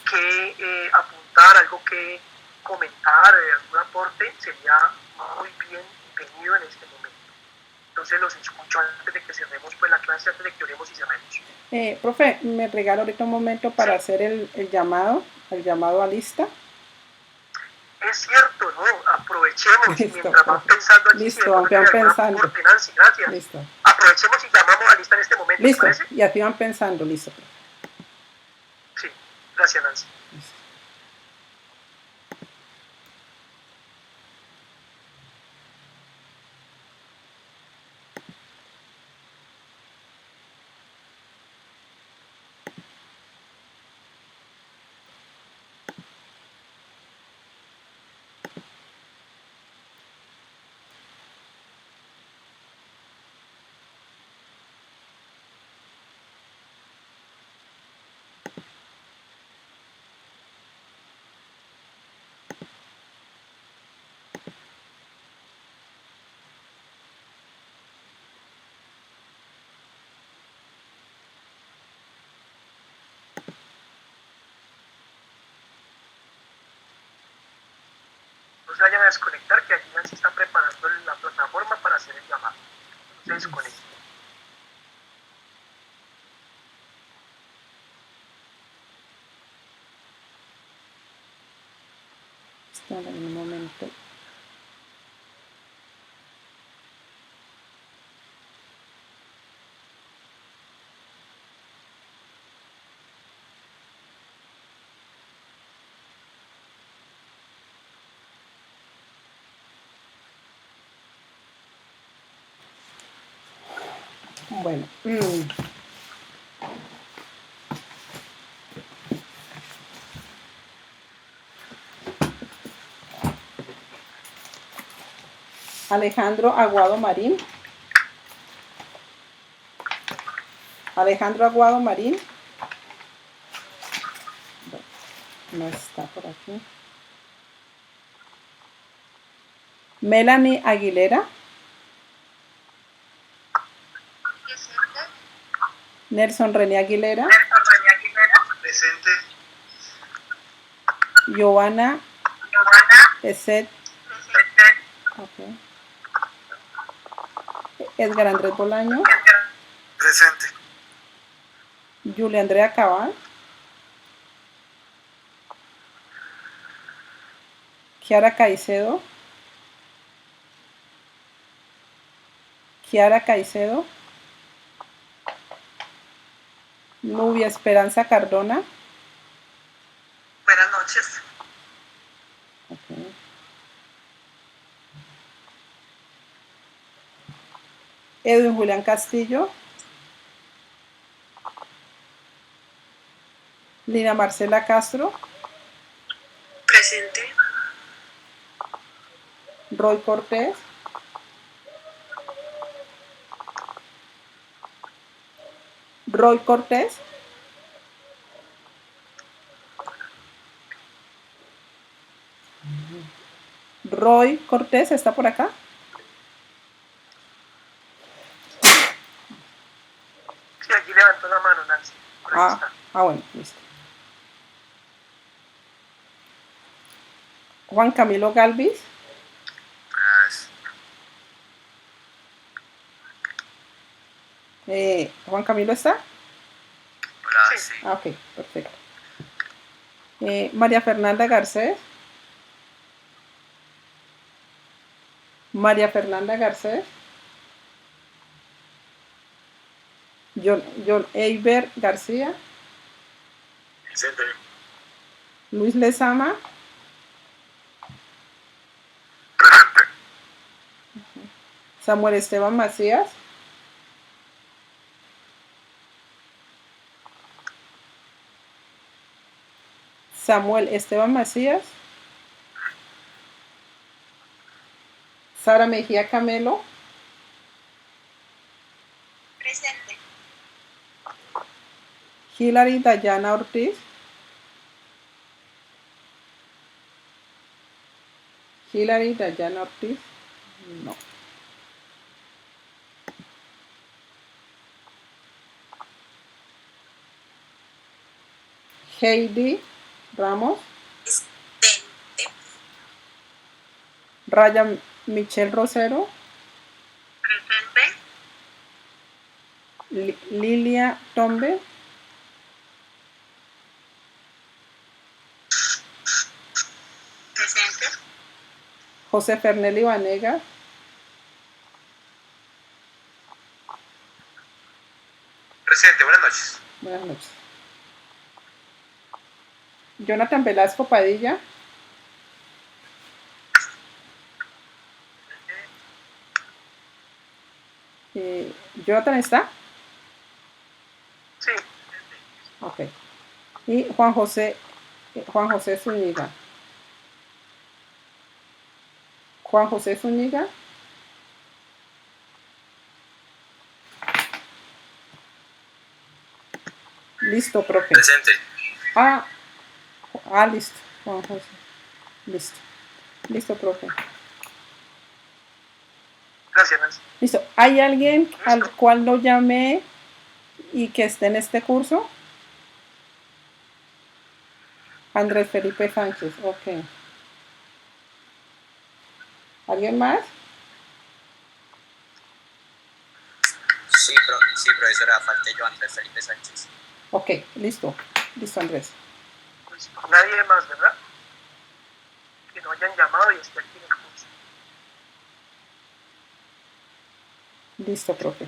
que apuntar, algo que comentar, algún aporte, sería muy bienvenido en este momento. Entonces los escucho antes de que cerremos pues la clase, antes de que oremos y cerremos. Profe, ¿me regala ahorita un momento para hacer el llamado a lista? Es cierto, ¿no? Aprovechemos. Listo, mientras van pensando allí. Listo, aunque van pensando. Aporte, Nancy, gracias. Listo. Aprovechemos y llamamos a lista en este momento. Listo, ¿te parece? y aquí van pensando, listo. Sí, gracias, Nancy. Listo. no se vayan a desconectar, que aquí ya se está preparando la plataforma para hacer el llamado. No se desconecten. Espera un momento. Bueno. Alejandro Aguado Marín. Alejandro Aguado Marín. No está por aquí. Melanie Aguilera. Nelson René Aguilera. Presente. Giovanna Eset. Okay. Edgar Andrés Bolaño. Presente. Julia Andrea Cabal. Kiara Caicedo. Kiara Caicedo. Nubia Esperanza Cardona. Buenas noches. Okay. Edwin Julián Castillo. Lina Marcela Castro. Presente. Roy Cortés. Roy Cortés. Roy Cortés está por acá. Sí, aquí levantó la mano, Nancy. Por ahí está. Bueno, listo. Juan Camilo Galvis. ¿Juan Camilo está? Hola, sí. Ok, perfecto. María Fernanda Garcés. María Fernanda Garcés. John Eiber García. Presente. Luis Lezama. Presente. Samuel Esteban Macías. Samuel Esteban Macías. Sara Mejía Camelo. Presente. Hilary Dayana Ortiz. Hilary Dayana Ortiz. No. Heidi Ramos. Presente. Raya Michelle Rosero. Presente. Lilia Tombe. Presente. José Fernelli Vanegas. Presente, buenas noches. Buenas noches. Jonathan Velasco Padilla. Jonathan está. Sí. Ok. Y Juan José Zúñiga. Juan José Zúñiga. Listo, profe. Presente. Listo. Juan José. Listo. Listo, profe. Gracias, Nancy. Listo. ¿Hay alguien al cual lo llamé y que esté en este curso? Andrés Felipe Sánchez. Ok. ¿Alguien más? Sí, profesora, falté yo, Andrés Felipe Sánchez. Ok, listo. Listo, Andrés. Pues nadie más, ¿verdad? Que no hayan llamado y esté aquí en el curso. Listo, profe.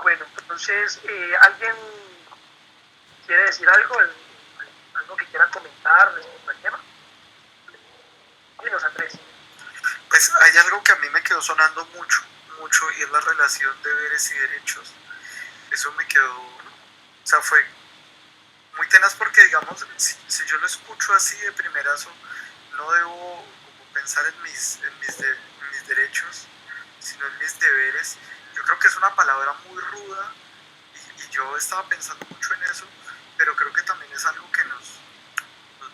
Bueno, entonces, ¿alguien quiere decir algo? ¿Algo que quiera comentar respecto al tema? Dinos, Andrés. Pues hay algo que a mí me quedó sonando mucho, y es la relación de deberes y derechos. Eso me quedó, o sea, fue muy tenaz porque, digamos, si yo lo escucho así de primerazo, no debo como pensar en mis derechos, sino en mis deberes. Yo creo que es una palabra muy ruda y yo estaba pensando mucho en eso, pero creo que también es algo que nos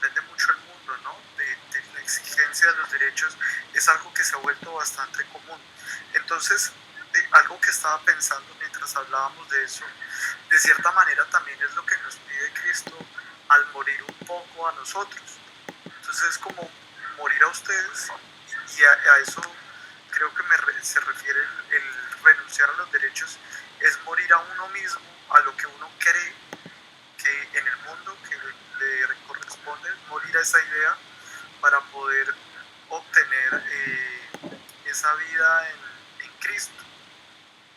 vende mucho el mundo, ¿no? De la exigencia de los derechos es algo que se ha vuelto bastante común. Entonces, algo que estaba pensando mientras hablábamos de eso, de cierta manera también es lo que nos pide Cristo al morir un poco a nosotros. Entonces es como morir a ustedes y a eso creo que se refiere el renunciar a los derechos, es morir a uno mismo, a lo que uno cree que en el mundo que le corresponde, morir a esa idea para poder obtener esa vida en Cristo,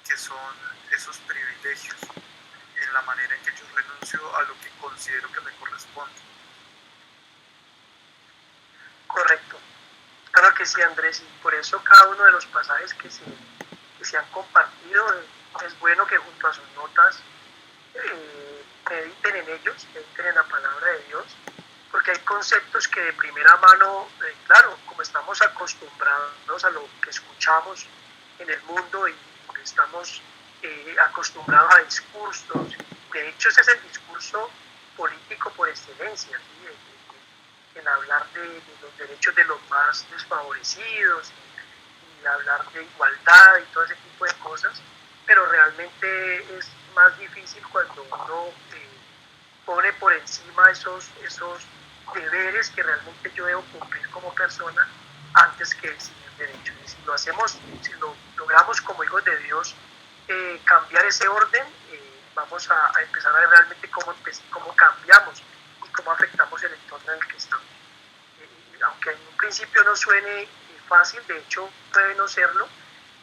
que son esos privilegios, en la manera en que yo renuncio a lo que considero que me corresponde. Correcto. Claro que sí, Andrés, y por eso cada uno de los pasajes que se han compartido, es bueno que junto a sus notas mediten en ellos, mediten en la palabra de Dios, porque hay conceptos que de primera mano, claro, como estamos acostumbrados a lo que escuchamos en el mundo y estamos acostumbrados a discursos, de hecho ese es el discurso político por excelencia, ¿sí? El hablar de los derechos de los más desfavorecidos y hablar de igualdad y todo ese tipo de cosas, pero realmente es más difícil cuando uno pone por encima esos deberes que realmente yo debo cumplir como persona antes que exigir derechos. Y si lo hacemos, si lo logramos como hijos de Dios, cambiar ese orden, vamos a empezar a ver realmente cómo cambiamos y cómo afectamos el entorno en el que estamos. Aunque en un principio no suene fácil, de hecho puede no serlo,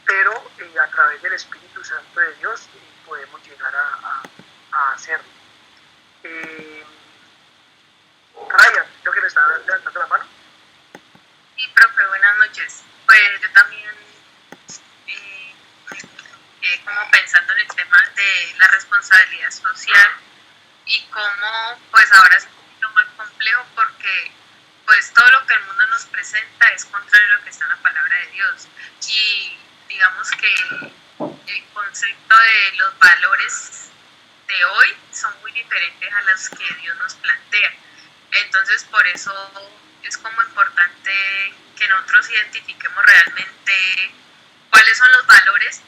pero a través del Espíritu Santo de Dios podemos llegar a hacerlo. Ryan, creo que le está levantando la mano. Sí, profe, buenas noches. Pues yo también como pensando en el tema de la responsabilidad social y cómo pues ahora es un poquito más complejo porque pues todo lo que el mundo nos presenta es contrario a lo que está en la palabra de Dios y digamos que el concepto de los valores de hoy son muy diferentes a los que Dios nos plantea. Entonces por eso es como importante que nosotros identifiquemos realmente cuáles son los valores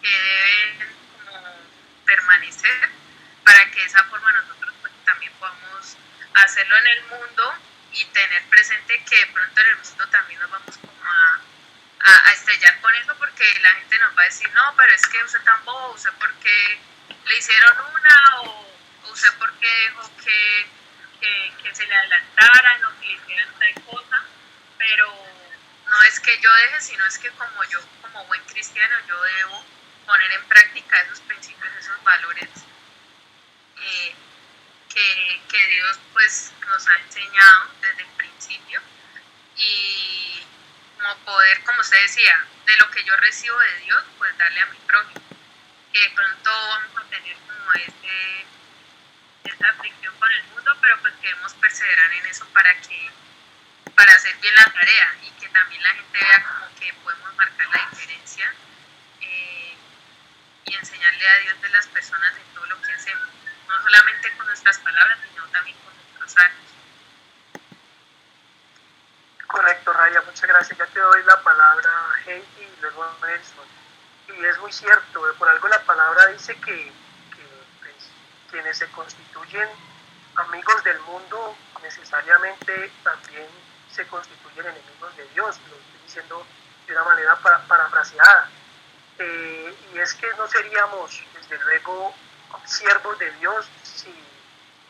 que deben como permanecer para que de esa forma nosotros pues, también podamos hacerlo en el mundo y tener presente que de pronto en el mundo también nos vamos como a estrellar con eso porque la gente nos va a decir no, pero es que usted tan bobo, usted por qué le hicieron una o usted por qué dejó que se le adelantaran o que le hicieran tal cosa, pero no es que yo deje, sino es que como yo, como buen cristiano, yo debo poner en práctica esos principios, esos valores que Dios pues nos ha enseñado desde el principio y como poder, como usted decía, de lo que yo recibo de Dios, pues darle a mi prójimo, que de pronto vamos a tener como esa fricción con el mundo, pero pues queremos perseverar en eso para hacer bien la tarea y que también la gente vea como que podemos marcar la diferencia y enseñarle a Dios de las personas en todo lo que hacemos, no solamente con nuestras palabras, sino también con nuestros actos. Correcto, Raya, muchas gracias. Ya te doy la palabra a Heidi y luego a Nelson. Y es muy cierto, por algo la palabra dice que pues, quienes se constituyen amigos del mundo necesariamente también se constituyen enemigos de Dios, lo estoy diciendo de una manera parafraseada. Y es que no seríamos, desde luego, siervos de Dios si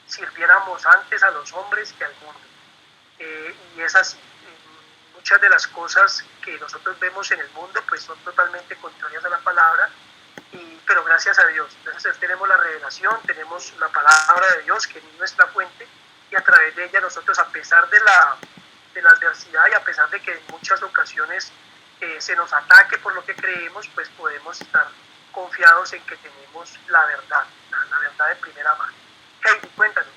sirviéramos antes a los hombres que al mundo. Y es así. Muchas de las cosas que nosotros vemos en el mundo pues son totalmente contrarias a la palabra, pero gracias a Dios tenemos la revelación, tenemos la palabra de Dios que es nuestra fuente, y a través de ella nosotros, a pesar de la adversidad y a pesar de que en muchas ocasiones se nos ataque por lo que creemos, pues podemos estar confiados en que tenemos la verdad de primera mano. Heidi, cuéntanos.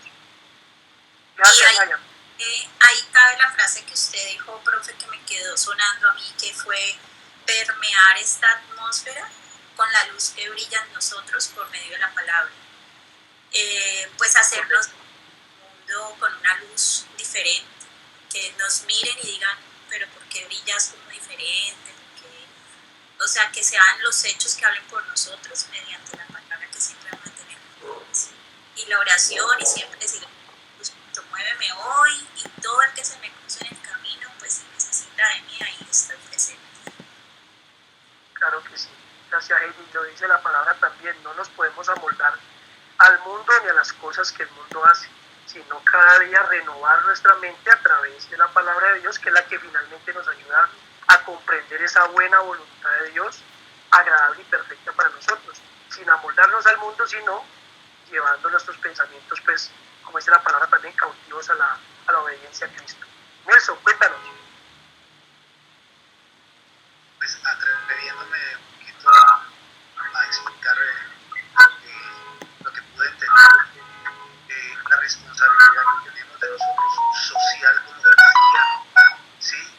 Gracias, Naya. Ahí cabe la frase que usted dijo, profe, que me quedó sonando a mí, que fue permear esta atmósfera con la luz que brilla en nosotros por medio de la palabra. Pues hacernos un mundo con una luz diferente, que nos miren y digan, pero ¿por qué brillas como diferente? O sea, que sean los hechos que hablen por nosotros mediante la palabra que siempre mantenemos. Y la oración, y siempre decir, pues, muéveme hoy, y todo el que se me cruce en el camino, pues si necesita de mí, ahí estoy presente. Claro que sí. Gracias, Heidi. Lo dice la palabra también, no nos podemos amoldar al mundo ni a las cosas que el mundo hace, sino cada día renovar nuestra mente a través de la palabra de Dios, que es la que finalmente nos ayuda a comprender esa buena voluntad de Dios, agradable y perfecta para nosotros, sin amoldarnos al mundo, sino llevando nuestros pensamientos, pues, como dice la palabra también, cautivos a la obediencia a Cristo. Nelson, cuéntanos. Pues atreviéndome un poquito a explicar lo que pude entender, la responsabilidad que tenemos de nosotros social como cristianos, ¿sí?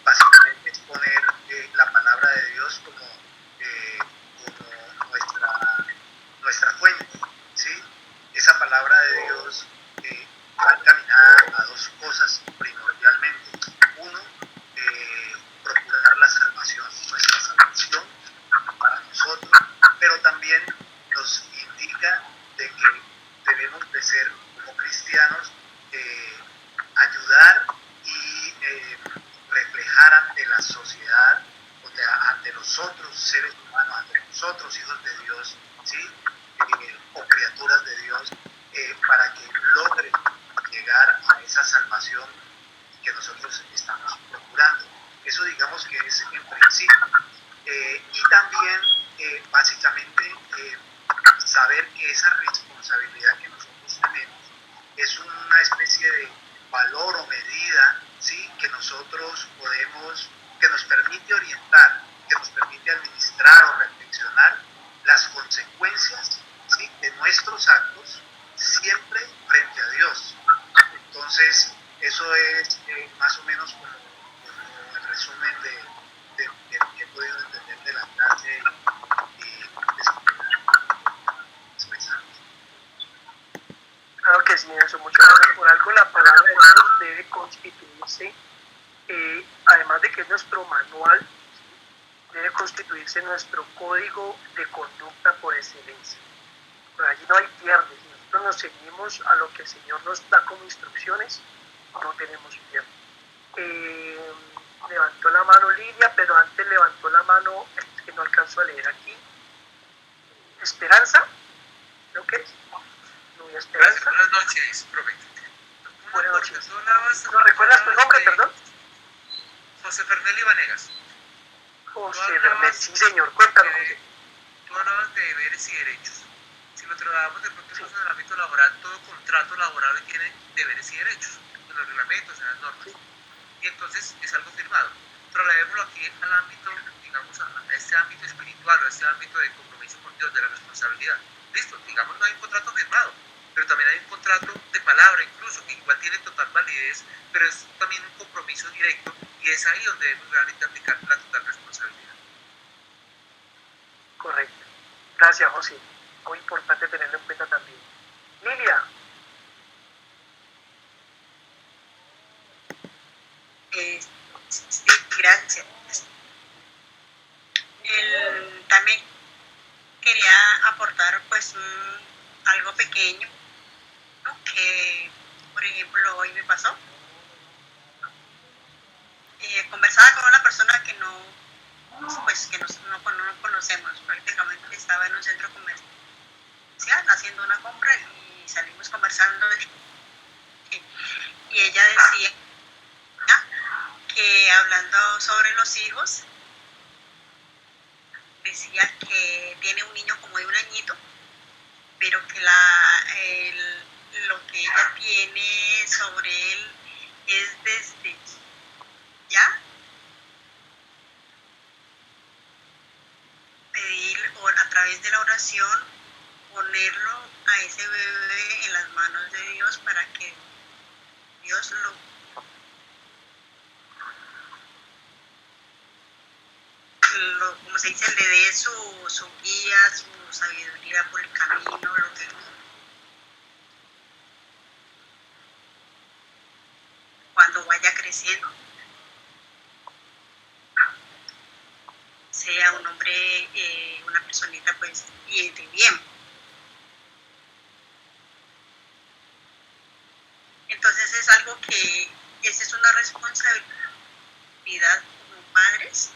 Básicamente es poner la palabra de Dios como nuestra fuente, ¿sí? Esa palabra de Dios va encaminada a dos cosas primordialmente. Uno, procurar la salvación, nuestra salvación para nosotros, pero también nos indica de que debemos de ser como cristianos, ayudar y reflejar ante la sociedad, ante los otros seres humanos, ante nosotros hijos de Dios, ¿sí? O criaturas de Dios, para que logren llegar a esa salvación que nosotros estamos procurando. Eso digamos que es en principio. Y también básicamente saber que esa responsabilidad que nosotros tenemos es una especie de valor o medida, ¿sí? Que nosotros podemos, que nos permite orientar, que nos permite administrar o reflexionar las consecuencias, ¿sí? De nuestros actos siempre frente a Dios. Entonces eso es más o menos como el resumen de que he podido entender de la clase y expresar. Claro que sí, eso, muchas gracias. Por algo la palabra de Dios debe constituirse, además de que es nuestro manual, debe constituirse nuestro código de conducta por excelencia. Por allí no hay pierde. Si nosotros nos seguimos a lo que el Señor nos da como instrucciones, no tenemos pierde. Levantó la mano Lidia, pero antes levantó la mano, es que no alcanzo a leer aquí. Esperanza, ¿lo que es? No, Esperanza. Buenas noches, profe. Buenas noches. ¿No recuerdas tu nombre, perdón? José Fernelli Vanegas. José Fernelli, sí señor, cuéntanos, José. Tú hablabas de deberes y derechos. Si lo trabajamos de pronto en el ámbito laboral, todo contrato laboral tiene deberes y derechos, en los reglamentos, en las normas. Y entonces es algo firmado. Trasladémoslo aquí al ámbito, digamos, a este ámbito espiritual, o a este ámbito de compromiso con Dios, de la responsabilidad. Listo, digamos, no hay un contrato firmado, pero también hay un contrato de palabra incluso, que igual tiene total validez, pero es también un compromiso directo, y es ahí donde debemos realmente aplicar la total responsabilidad. Correcto. Gracias, José. Muy importante tenerlo en cuenta también. Lilia. Sí, gracias. También quería aportar pues algo pequeño, ¿no? Que por ejemplo hoy me pasó. conversaba con una persona que no, pues que no conocemos, prácticamente estaba en un centro comercial haciendo una compra y salimos conversando y ella decía que hablando sobre los hijos, decía que tiene un niño como de 1 añito, pero que lo que ella tiene sobre él es desde ya pedir a través de la oración, ponerlo a ese bebé en las manos de Dios para que Dios como se dice, le dé su guía, su sabiduría por el camino, lo que cuando vaya creciendo sea un hombre, una personita pues de bien. Entonces es algo que esa es una responsabilidad como padres,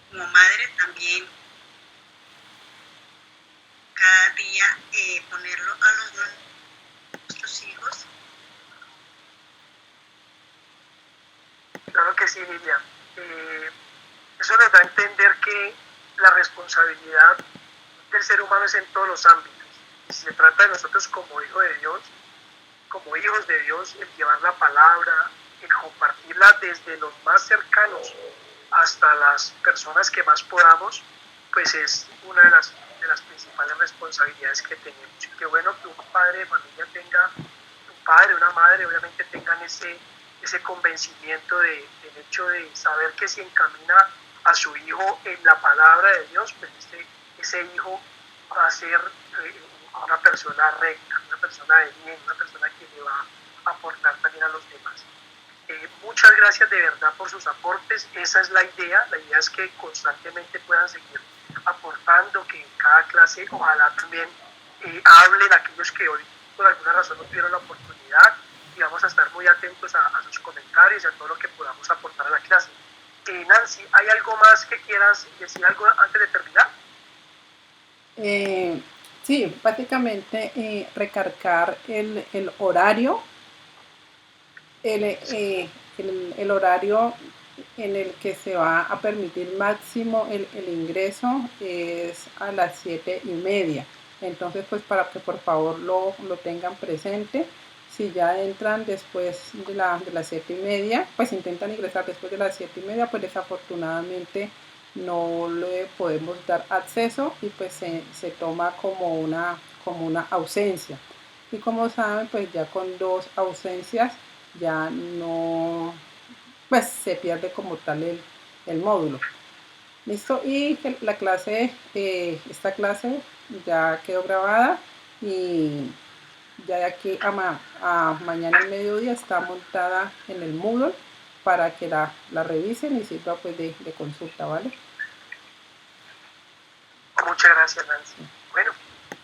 como madre también, cada día ponerlo a nuestros hijos. Claro que sí, Lilia. Eso nos da a entender que la responsabilidad del ser humano es en todos los ámbitos. Y si se trata de nosotros como hijos de Dios, el llevar la palabra, el compartirla desde los más cercanos hasta las personas que más podamos, pues es una de las principales responsabilidades que tenemos. Y qué bueno que un padre de familia tenga, un padre, una madre, obviamente tengan ese convencimiento del hecho de saber que si encamina a su hijo en la palabra de Dios, pues ese hijo va a ser una persona recta, una persona de bien, una persona que le va a aportar también a los demás. Muchas gracias de verdad por sus aportes, esa es la idea es que constantemente puedan seguir aportando, que en cada clase ojalá también hablen aquellos que hoy por alguna razón no tuvieron la oportunidad, y vamos a estar muy atentos a sus comentarios y a todo lo que podamos aportar a la clase. Nancy, ¿hay algo más que quieras decir algo antes de terminar? Sí, básicamente recargar el horario, el horario en el que se va a permitir máximo el ingreso es a las 7:30. Entonces, pues para que por favor lo tengan presente. Si ya entran después de las 7:30, pues intentan ingresar después de las 7:30, pues desafortunadamente no le podemos dar acceso y pues se toma como una ausencia. Y como saben, pues ya con 2 ausencias ya no, pues se pierde como tal el módulo. Listo, y la clase, esta clase ya quedó grabada y ya de aquí a mañana al mediodía está montada en el Moodle para que la revisen y sirva pues de consulta, ¿vale? Muchas gracias, Nancy. Bueno,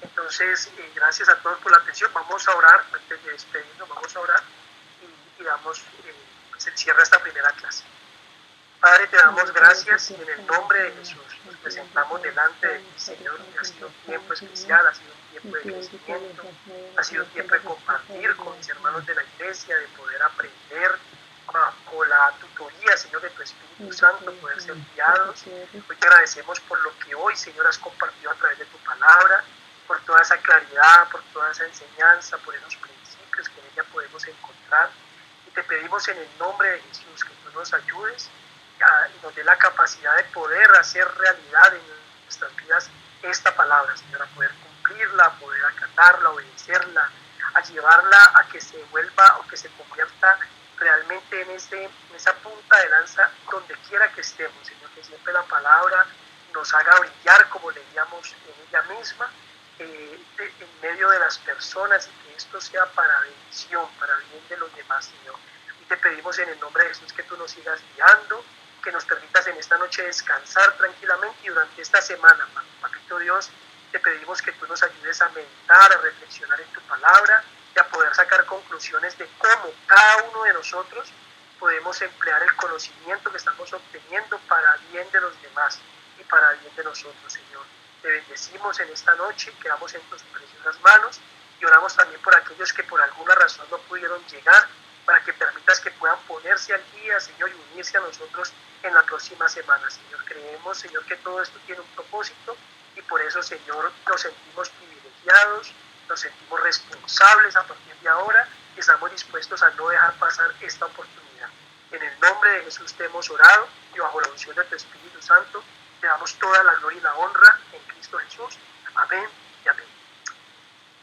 entonces gracias a todos por la atención. Vamos a orar, antes de despedirnos, vamos a orar y damos pues el cierre a esta primera clase. Padre, te damos gracias y en el nombre de Jesús nos presentamos delante de ti, Señor, que ha sido un tiempo especial, ha sido un tiempo de crecimiento, ha sido un tiempo de compartir con mis hermanos de la iglesia, de poder aprender bajo la tutoría, Señor, de tu Espíritu Santo, poder ser guiados. Hoy te agradecemos por lo que hoy, Señor, has compartido a través de tu palabra, por toda esa claridad, por toda esa enseñanza, por esos principios que en ella podemos encontrar. Y te pedimos en el nombre de Jesús que tú nos ayudes y nos dé la capacidad de poder hacer realidad en nuestras vidas esta palabra, Señor, a poder cumplirla, a poder acatarla, obedecerla, a llevarla a que se vuelva o que se convierta realmente en esa punta de lanza donde quiera que estemos, Señor, que siempre la palabra nos haga brillar como leíamos en ella misma, en medio de las personas, y que esto sea para bendición, para bien de los demás, Señor. Y te pedimos en el nombre de Jesús que tú nos sigas guiando, que nos permitas en esta noche descansar tranquilamente, y durante esta semana, Papito Dios, te pedimos que tú nos ayudes a meditar, a reflexionar en tu palabra, y y a poder sacar conclusiones de cómo cada uno de nosotros podemos emplear el conocimiento que estamos obteniendo para bien de los demás y para bien de nosotros, Señor. Te bendecimos en esta noche, quedamos en tus preciosas manos y oramos también por aquellos que por alguna razón no pudieron llegar, para que permitas que puedan ponerse al día, Señor, y unirse a nosotros en la próxima semana, Señor. Creemos, Señor, que todo esto tiene un propósito y por eso, Señor, nos sentimos privilegiados, nos sentimos responsables a partir de ahora y estamos dispuestos a no dejar pasar esta oportunidad. En el nombre de Jesús te hemos orado y bajo la unción de tu Espíritu Santo te damos toda la gloria y la honra en Cristo Jesús. Amén y amén.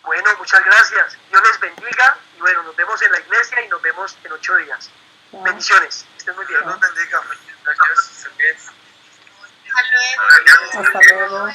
Bueno, muchas gracias. Dios les bendiga y bueno, nos vemos en la iglesia y nos vemos en 8 días. Bendiciones. Estén muy bien. Dios los bendiga. Muchas gracias. Hasta luego. Hasta luego.